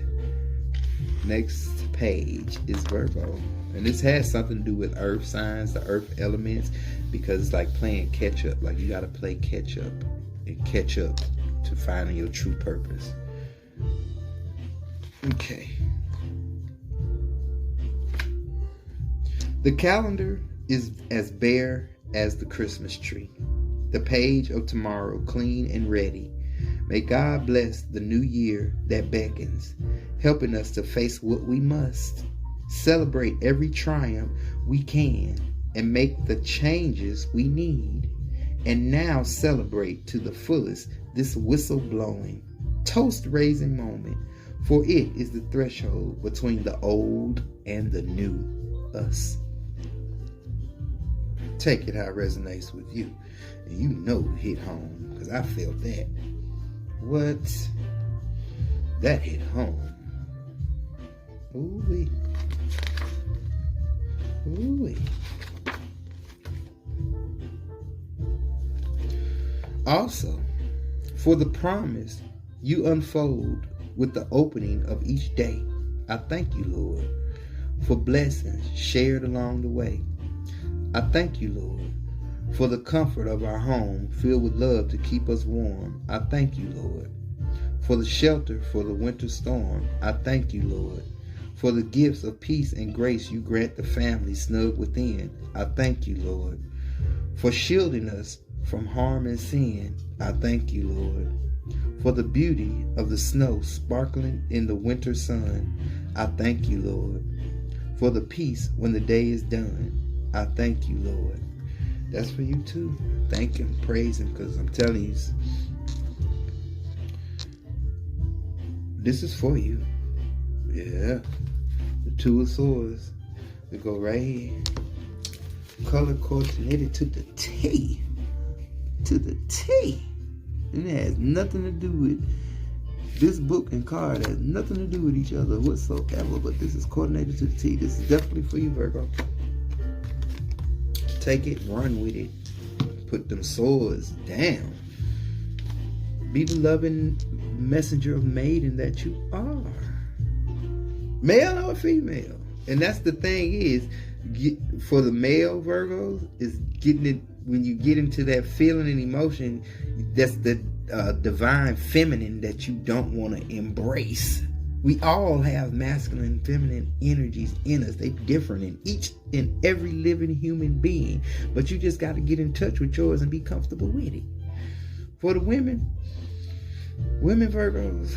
page is Virgo. And this has something to do with earth signs, the earth elements, because it's like playing catch up. Like you got to play catch up and catch up to finding your true purpose. Okay. The calendar is as bare as the Christmas tree. The page of tomorrow clean and ready. May God bless the new year that beckons, helping us to face what we must, celebrate every triumph we can, and make the changes we need. And now celebrate to the fullest this whistle-blowing, toast-raising moment, for it is the threshold between the old and the new us. Take it how it resonates with you. And you know it hit home, because I felt that. What? That hit home. Ooh-wee. Ooh-wee. Also, for the promise you unfold with the opening of each day, I thank you, Lord, for blessings shared along the way. I thank you, Lord, for the comfort of our home filled with love to keep us warm. I thank you, Lord, for the shelter for the winter storm. I thank you, Lord, for the gifts of peace and grace you grant the family snug within. I thank you, Lord, for shielding us from harm and sin. I thank you, Lord, for the beauty of the snow sparkling in the winter sun. I thank you, Lord, for the peace when the day is done. I thank you, Lord. That's for you too. Thank him, praise him, because I'm telling you, this is for you. Yeah. The Two of Swords. We go right here. Color coordinated to the T. To the T. And it has nothing to do with this book and card. Has nothing to do with each other whatsoever. But this is coordinated to the T. This is definitely for you, Virgo. Take it, run with it. Put them swords down. Be the loving messenger of maiden that you are. Male or female. And that's the thing is, for the male Virgos, is getting it when you get into that feeling and emotion. That's the divine feminine that you don't want to embrace. We all have masculine and feminine energies in us. They different in each and every living human being, but you just got to get in touch with yours and be comfortable with it. For the women Virgos,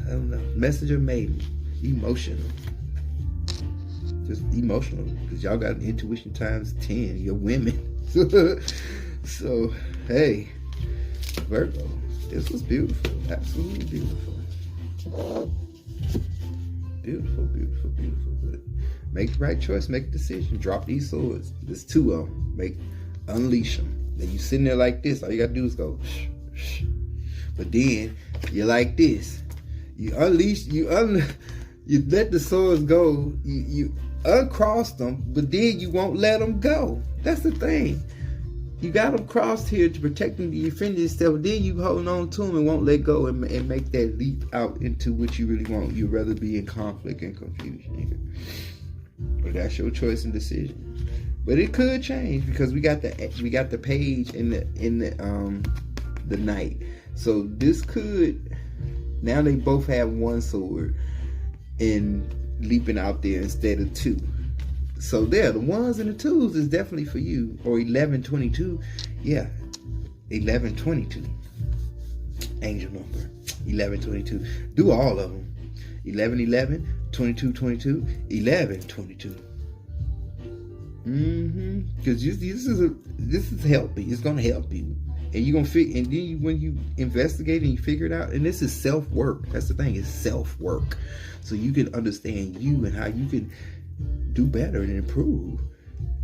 I don't know, messenger maybe emotional, just emotional, because y'all got intuition times 10. You're women. So hey, Virgo, this was beautiful, absolutely beautiful. Beautiful. But make the right choice, make a decision, drop these swords. There's two of them. Unleash them. Then you sitting there like this, all you gotta do is go shh, shh. But then you're like this. You unleash, you let the swords go, you uncross them, but then you won't let them go. That's the thing. You got them crossed here to protect them, to defend yourself. Then you hold on to them and won't let go and make that leap out into what you really want. You'd rather be in conflict and confusion here. But that's your choice and decision. But it could change because we got the page in the night. So this could, now they both have one sword and leaping out there instead of two. So there, the ones and the twos is definitely for you. Or 1122. Yeah, 1122. Angel number 1122. Do all of them. 1111, 2222, 1122. Because this is helping. It's gonna help you, and you're gonna figure. And then when you investigate and you figure it out, and this is self work. That's the thing. It's self work, so you can understand you and how you can do better and improve.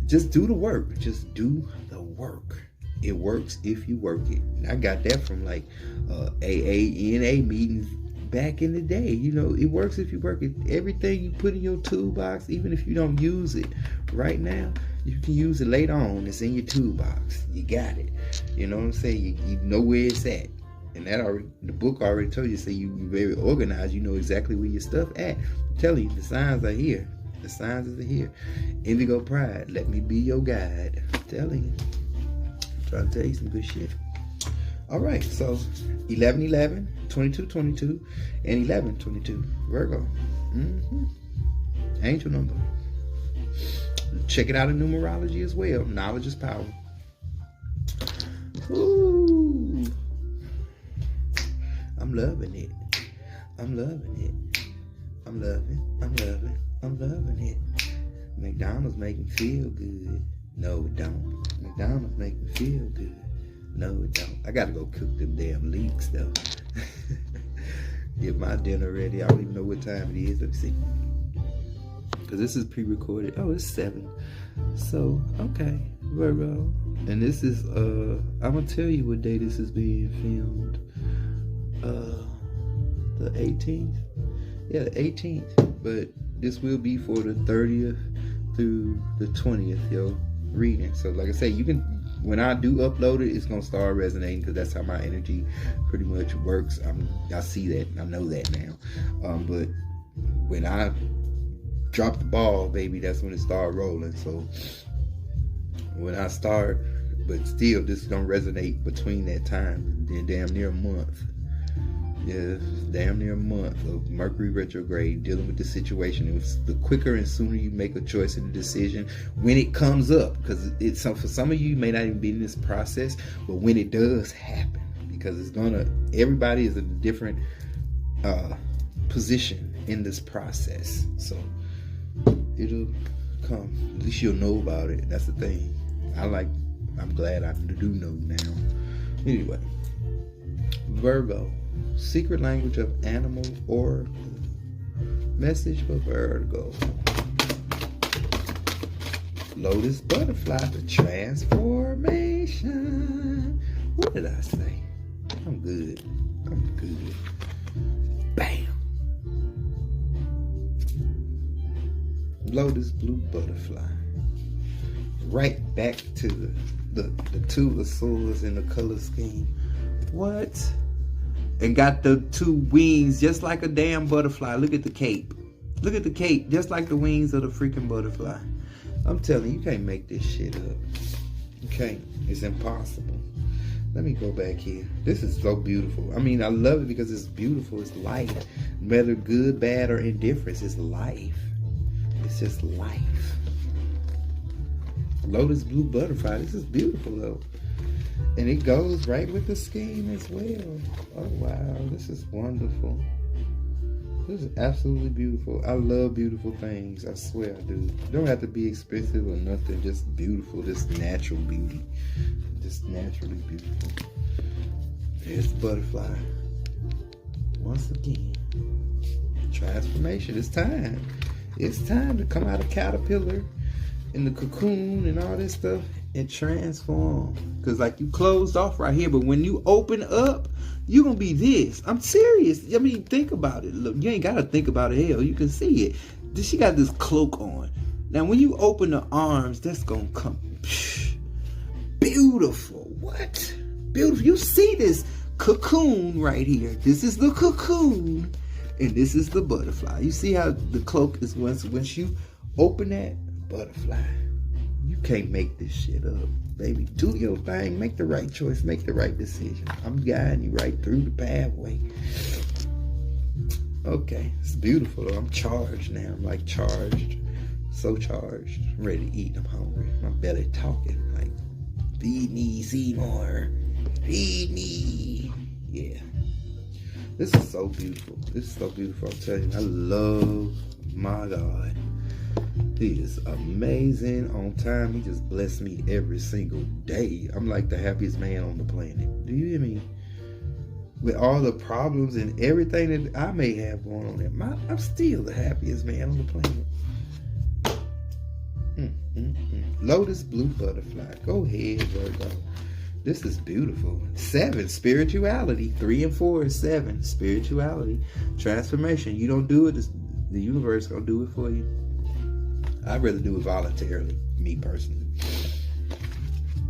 Just do the work. Just do the work. It works if you work it. And I got that from like AA meetings back in the day. You know, it works if you work it. Everything you put in your toolbox, even if you don't use it right now, you can use it later on. It's in your toolbox. You got it. You know what I'm saying? You know where it's at. And that already, the book already told you. Say you're very organized. You know exactly where your stuff at. I'm telling you, the signs are here. The signs are here. Indigo Pride, let me be your guide. I'm telling you. I'm trying to tell you some good shit. All right, so 1111, 2222, and 1122. Virgo. Angel number. Check it out in numerology as well. Knowledge is power. Ooh. I'm loving it. I'm loving it. I'm loving it. McDonald's make me feel good. No, it don't. McDonald's make me feel good. No, it don't. I gotta go cook them damn leeks though. Get my dinner ready. I don't even know what time it is. Let me see. Because this is pre-recorded. Oh, it's 7. So, okay. Virgo. And this is, I'm gonna tell you what day this is being filmed. The 18th. Yeah, the 18th. But this will be for the 30th through the 20th, yo, reading. So like I say, you can, when I do upload it, it's gonna start resonating because that's how my energy pretty much works. I see that, I know that now. But when I drop the ball, baby, that's when it start rolling. So when I start, but still, this is gonna resonate between that time, then damn near a month. Yeah, damn near a month of Mercury Retrograde, dealing with the situation. It's the quicker and sooner you make a choice and a decision when it comes up, because it's for some of you may not even be in this process, but when it does happen, because it's gonna, everybody is in a different position in this process, so it'll come. At least you'll know about it. That's the thing. I'm glad I do know now. Anyway, Virgo. Secret language of animal oracle. Message for Virgo. Lotus butterfly for transformation. What did I say? I'm good. Bam. Lotus blue butterfly. Right back to the two of swords in the color scheme. What? And got the 2 wings just like a damn butterfly. Look at the cape. Look at the cape, just like the wings of the freaking butterfly. I'm telling you, you can't make this shit up. You can't. It's impossible. Let me go back here. This is so beautiful. I mean, I love it because it's beautiful. It's light. Whether good, bad, or indifference, it's life. It's just life. Lotus blue butterfly. This is beautiful, though. And it goes right with the scheme as well. Oh, wow. This is wonderful. This is absolutely beautiful. I love beautiful things. I swear I do. It don't have to be expensive or nothing. Just beautiful. Just natural beauty. Just naturally beautiful. There's the butterfly. Once again. Transformation. It's time. It's time to come out of caterpillar in the cocoon and all this stuff and transform. Because like you closed off right here, but when you open up, you're going to be this. I'm serious. I mean, think about it. Look, you ain't got to think about it. Hell, you can see it. She got this cloak on. Now, when you open the arms, that's going to come. Beautiful. What? Beautiful. You see this cocoon right here. This is the cocoon. And this is the butterfly. You see how the cloak is once you open that butterfly. You can't make this shit up. Baby, do your thing. Make the right choice. Make the right decision. I'm guiding you right through the pathway. Okay. It's beautiful, though. I'm charged now. I'm like charged. So charged. I'm ready to eat. I'm hungry. My belly talking. Like, feed me, Seymour. Feed me. Yeah. This is so beautiful. This is so beautiful. I'm telling you. I love my God. He is amazing on time. He just blessed me every single day. I'm like the happiest man on the planet. Do you hear me? With all the problems and everything that I may have going on, I'm still the happiest man on the planet. Lotus blue butterfly. Go ahead, Virgo. This is beautiful. 7, spirituality. 3 and 4 is 7, spirituality. Transformation. You don't do it, the universe gonna do it for you. I'd rather do it voluntarily, me personally.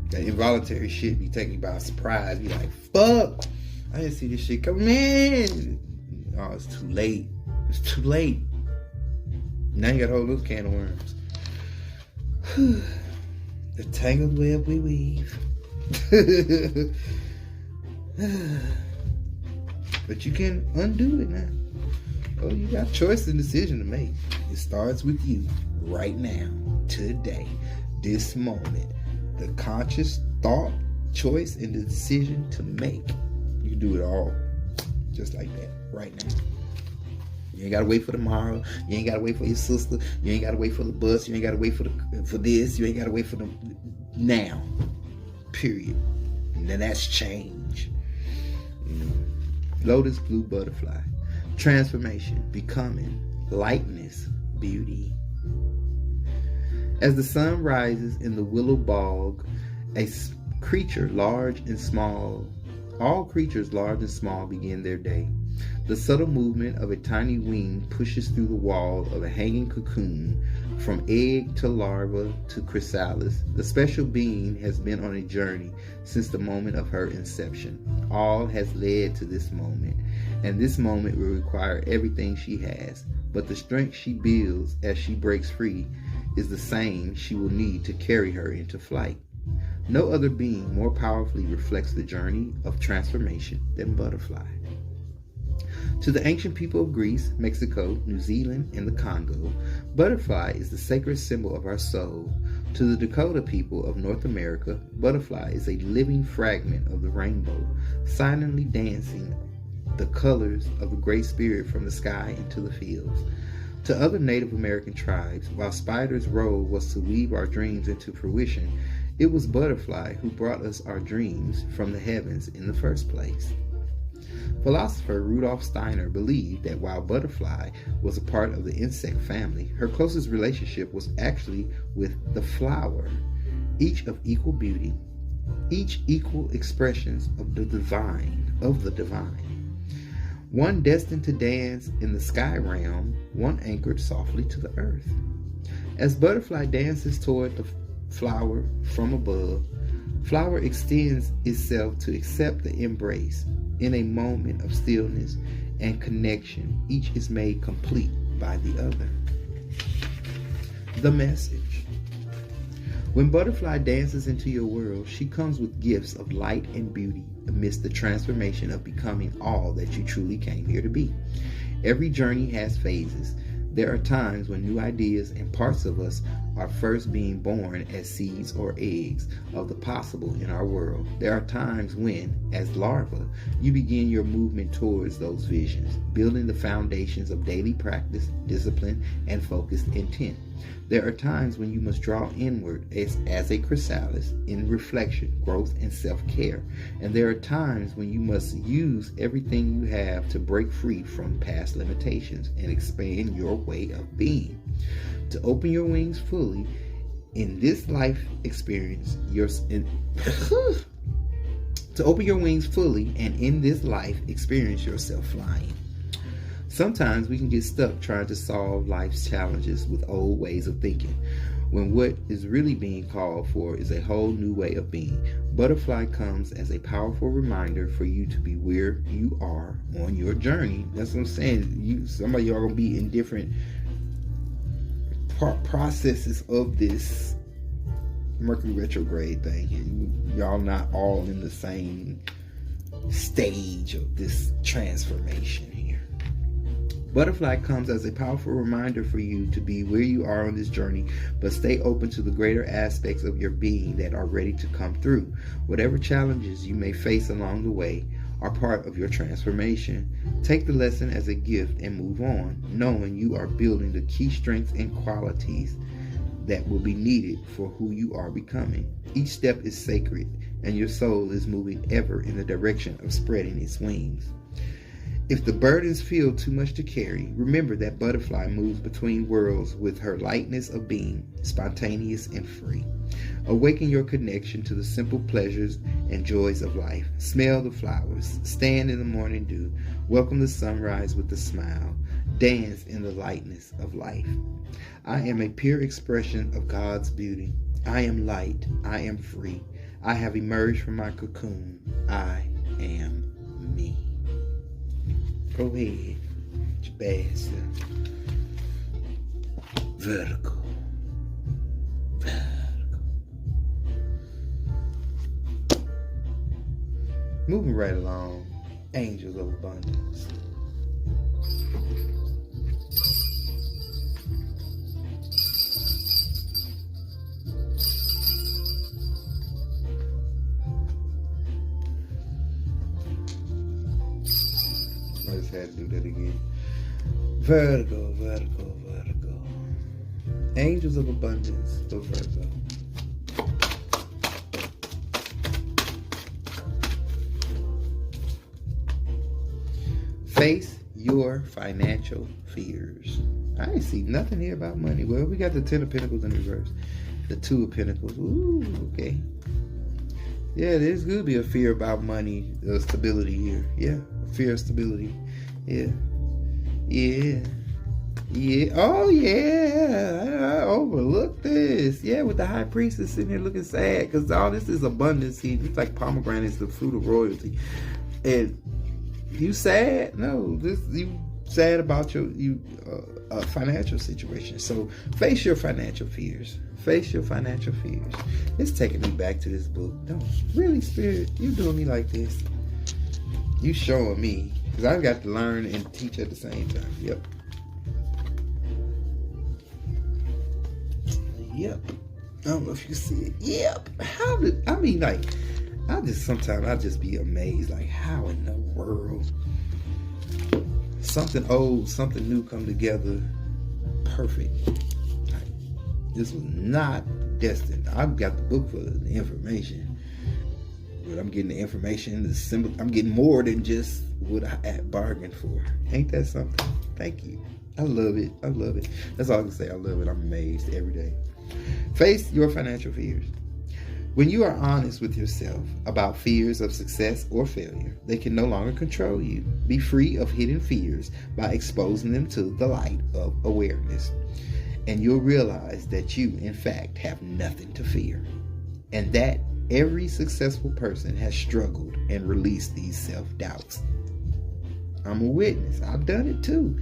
That involuntary shit be taking you by surprise. Be like, fuck, I didn't see this shit coming in. Oh, it's too late. It's too late. Now you got a whole little can of worms. The tangled web we weave. But you can undo it now. Oh, you got choice and decision to make. It starts with you right now, today, this moment. The conscious thought, choice, and the decision to make. You can do it all just like that right now. You ain't gotta wait for tomorrow. You ain't gotta wait for your sister. You ain't gotta wait for the bus. You ain't gotta wait for this. You ain't gotta wait for the now. Period. And then that's change. Lotus blue butterfly. Transformation, becoming, lightness, beauty. As the sun rises in the willow bog, a creature large and small, all creatures large and small begin their day. The subtle movement of a tiny wing pushes through the wall of a hanging cocoon, from egg to larva to chrysalis. The special being has been on a journey since the moment of her inception. All has led to this moment, and this moment will require everything she has. But the strength she builds as she breaks free is the same she will need to carry her into flight. No other being more powerfully reflects the journey of transformation than butterfly. To the ancient people of Greece, Mexico, New Zealand, and the Congo, butterfly is the sacred symbol of our soul. To the Dakota people of North America, butterfly is a living fragment of the rainbow, silently dancing the colors of the Great Spirit from the sky into the fields. To other Native American tribes, while spiders' role was to weave our dreams into fruition, it was butterfly who brought us our dreams from the heavens in the first place. Philosopher Rudolf Steiner believed that while butterfly was a part of the insect family, her closest relationship was actually with the flower, each of equal beauty, each equal expressions of the divine. One destined to dance in the sky realm, one anchored softly to the earth. As butterfly dances toward the flower from above, flower extends itself to accept the embrace. In a moment of stillness and connection, each is made complete by the other. The message. When Butterfly dances into your world, she comes with gifts of light and beauty amidst the transformation of becoming all that you truly came here to be. Every journey has phases. There are times when new ideas and parts of us are first being born as seeds or eggs of the possible in our world. There are times when, as larvae, you begin your movement towards those visions, building the foundations of daily practice, discipline, and focused intent. There are times when you must draw inward as a chrysalis in reflection, growth, and self-care. And there are times when you must use everything you have to break free from past limitations and expand your way of being. To open your wings fully in this life experience, to open your wings fully and in this life experience yourself flying. Sometimes we can get stuck trying to solve life's challenges with old ways of thinking, when what is really being called for is a whole new way of being. Butterfly comes as a powerful reminder for you to be where you are on your journey. That's what I'm saying. Some of y'all gonna be in different processes of this Mercury Retrograde thing. Y'all not all in the same stage of this transformation here. Butterfly comes as a powerful reminder for you to be where you are on this journey, but stay open to the greater aspects of your being that are ready to come through. Whatever challenges you may face along the way are part of your transformation. Take the lesson as a gift and move on, knowing you are building the key strengths and qualities that will be needed for who you are becoming. Each step is sacred, and your soul is moving ever in the direction of spreading its wings. If the burdens feel too much to carry, remember that Butterfly moves between worlds with her lightness of being, spontaneous and free. Awaken your connection to the simple pleasures and joys of life. Smell the flowers. Stand in the morning dew. Welcome the sunrise with a smile. Dance in the lightness of life. I am a pure expression of God's beauty. I am light. I am free. I have emerged from my cocoon. I am me. Go ahead, your bad self. Virgo. Moving right along, angels of abundance. I just had to do that again. Virgo, Virgo, Virgo. Angels of abundance of Virgo. Face your financial fears. I ain't see nothing here about money. Well, we got the 10 of Pentacles in reverse. The 2 of Pentacles. Ooh, okay. Yeah, there's going to be a fear about money, stability here. Yeah, fear of stability. Yeah. Yeah. Yeah. Oh, yeah. I overlooked this. Yeah, with the High Priestess sitting here looking sad because all this is abundance. It's like pomegranates, the fruit of royalty. And you sad? No, you sad about your financial situation. So face your financial fears. Face your financial fears. It's taking me back to this book. No, really, Spirit, you doing me like this. You showing me. Because I've got to learn and teach at the same time. Yep. Yep. I don't know if you see it. Yep. Sometimes I just be amazed. Like, how in the world something old, something new come together perfect. This was not destined. I've got the book for the information, but I'm getting the information, the symbol. I'm getting more than just what I bargained for. Ain't that something? Thank you. I love it. I love it. That's all I can say. I love it. I'm amazed every day. Face your financial fears. When you are honest with yourself about fears of success or failure, they can no longer control you. Be free of hidden fears by exposing them to the light of awareness. And you'll realize that you, in fact, have nothing to fear. And that every successful person has struggled and released these self-doubts. I'm a witness. I've done it too.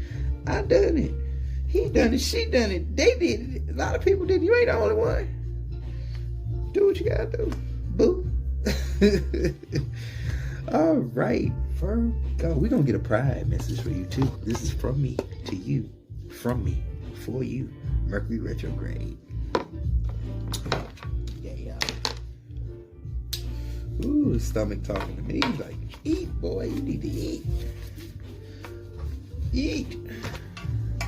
I've done it. He done it. She done it. They did it. A lot of people did it. You ain't the only one. Do what you gotta do. Boo. All right, Virgo. We're gonna get a pride message for you too. This is from me to you. From me for you. Mercury Retrograde. Yeah. Ooh, his stomach talking to me. He's like, eat, boy, you need to eat. Eat.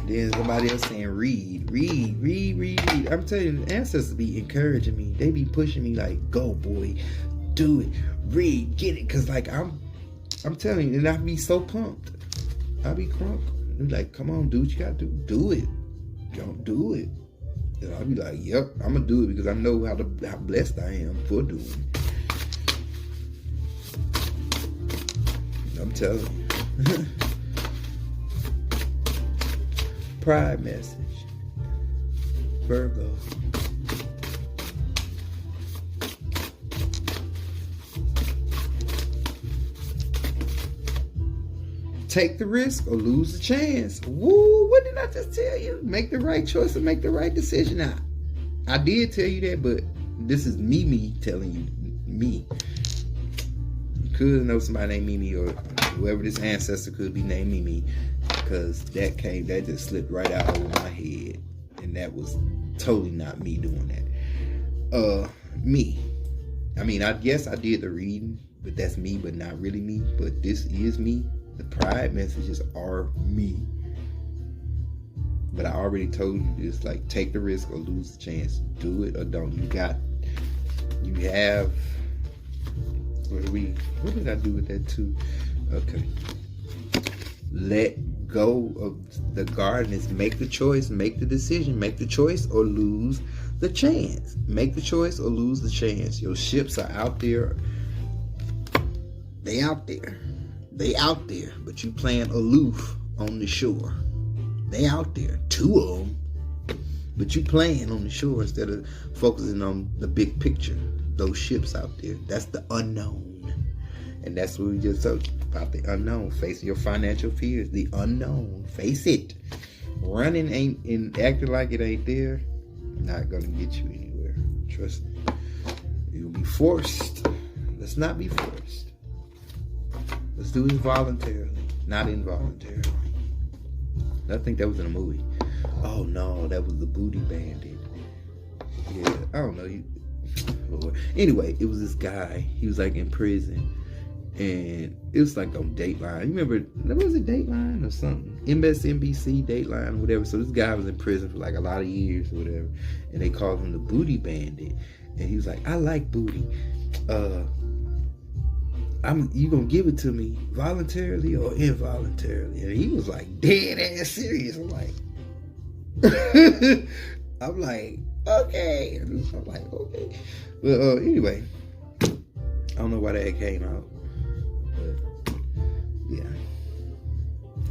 Then somebody else saying, read. I'm telling you, the ancestors be encouraging me. They be pushing me like, go, boy, do it, read, get it. Cause like I'm telling you, and I be so pumped. I be crunk. They're like, come on, do what you gotta do. Do it. Don't do it. And I'll be like, yep, I'm gonna do it because I know how blessed I am for doing it. I'm telling you. Pride message. Virgo. Take the risk or lose the chance. Woo, what did I just tell you? Make the right choice and make the right decision. I did tell you that, but this is me telling you. Me. You could know somebody named Mimi, or whoever this ancestor could be named Mimi, because that just slipped right out over my head. And that was totally not me doing that. Me. I mean, I guess I did the reading, but that's me, but not really me. But this is me. The pride messages are me. But I already told you this, like, take the risk or lose the chance. Do it or don't. You have, what did I do with that too? Okay. Let go of the gardeners. Make the choice, make the decision, make the choice or lose the chance. Make the choice or lose the chance. Your ships are out there. They out there. They out there, but you playing aloof on the shore. They out there, 2 of them, but you playing on the shore instead of focusing on the big picture. Those ships out there, that's the unknown. And that's what we just talked about, the unknown. Facing your financial fears, the unknown. Face it. Running and acting like it ain't there, not gonna get you anywhere. Trust me. You'll be forced. Let's not be forced. Let's do it voluntarily, not involuntarily. I think that was in a movie. Oh no, that was the Booty Bandit. Yeah, I don't know. Anyway, it was this guy. He was like in prison, and it was like on Dateline. You remember? Was it Dateline or something? MSNBC, Dateline, or whatever. So this guy was in prison for like a lot of years or whatever, and they called him the Booty Bandit. And he was like, I like booty. You gonna give it to me voluntarily or involuntarily? And he was like dead ass serious. I'm like, okay. I'm like, okay. But anyway, I don't know why that came out, but yeah,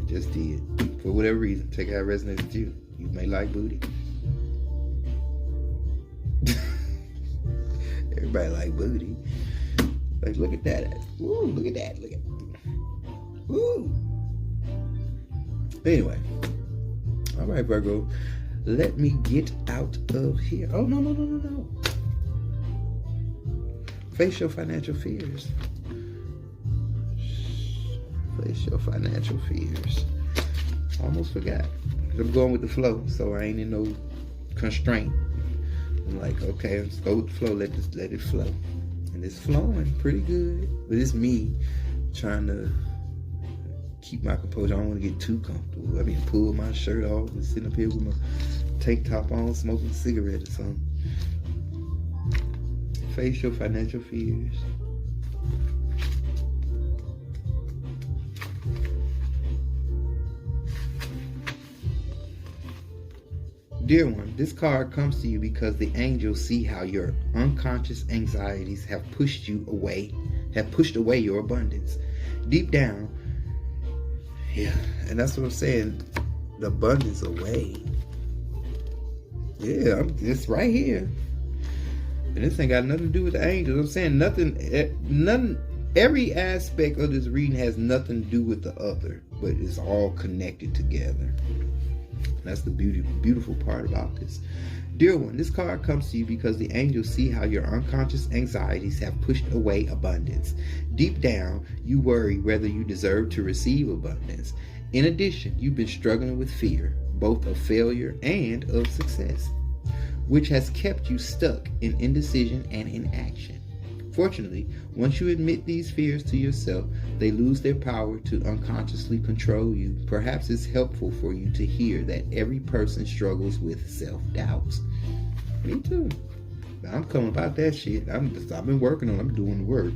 it just did. For whatever reason, take how it resonates with you. You may like booty. Everybody like booty. Like, look at that. Ooh, look at that. Look at that. Ooh. Anyway. All right, Virgo. Let me get out of here. Oh, no. Face your financial fears. Face your financial fears. Almost forgot. I'm going with the flow, so I ain't in no constraint. I'm like, okay, let's go with the flow. Let it flow. And it's flowing pretty good. But it's me trying to keep my composure. I don't want to get too comfortable. I mean, pull my shirt off and sitting up here with my tank top on, smoking a cigarette or something. Face your financial fears. Dear one, this card comes to you because the angels see how your unconscious anxieties have pushed away your abundance. Deep down, yeah, and that's what I'm saying, the abundance away. Yeah, it's right here. And this ain't got nothing to do with the angels. I'm saying nothing, every aspect of this reading has nothing to do with the other, but it's all connected together. That's the beautiful part about this. Dear one, this card comes to you because the angels see how your unconscious anxieties have pushed away abundance. Deep down, you worry whether you deserve to receive abundance. In addition, you've been struggling with fear, both of failure and of success, which has kept you stuck in indecision and inaction. Fortunately, once you admit these fears to yourself, they lose their power to unconsciously control you. Perhaps it's helpful for you to hear that every person struggles with self-doubts. Me too. I'm coming about that shit. I've been working on it. I'm doing the work.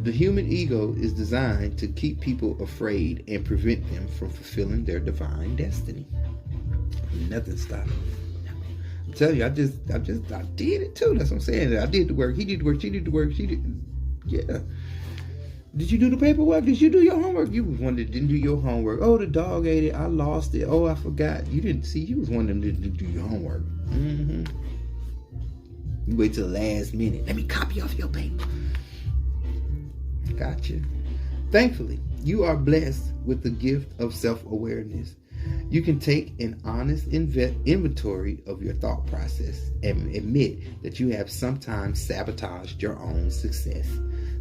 The human ego is designed to keep people afraid and prevent them from fulfilling their divine destiny. Nothing stopping me. I'm telling you, I did it too. That's what I'm saying. I did the work. He did the work. She did the work. She did. Yeah. Did you do the paperwork? Did you do your homework? You was one that didn't do your homework. Oh, the dog ate it. I lost it. Oh, I forgot. You didn't see. You was one of them that didn't do your homework. Mm-hmm. You wait till the last minute. Let me copy off your paper. Gotcha. Thankfully, you are blessed with the gift of self-awareness. You can take an honest inventory of your thought process and admit that you have sometimes sabotaged your own success.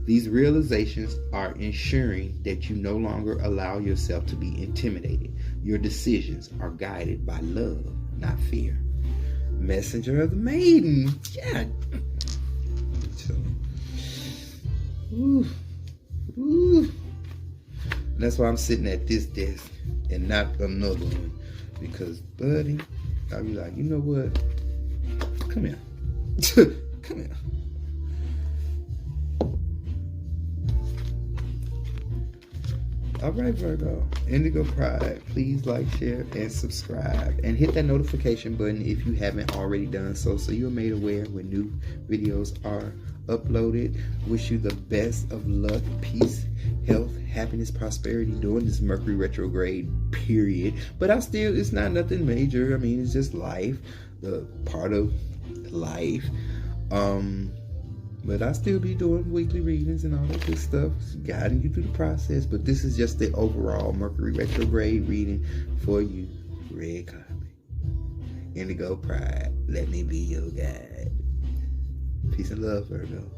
These realizations are ensuring that you no longer allow yourself to be intimidated. Your decisions are guided by love, not fear. Messenger of the Maiden. Yeah. Ooh. Ooh. That's why I'm sitting at this desk and not another one. Because, buddy, I'll be like, you know what? Come here. Come here. All right, Virgo. Indigo Pride. Please like, share, and subscribe. And hit that notification button if you haven't already done so you're made aware when new videos are uploaded. Wish you the best of luck, peace, health, happiness, prosperity during this Mercury retrograde period. But it's not nothing major. I mean, it's just life, the part of life. But I still be doing weekly readings and all that good stuff, guiding you through the process. But this is just the overall Mercury retrograde reading for you. Red carpet. Indigo Pride. Let me be your guide. Peace and love, Virgo.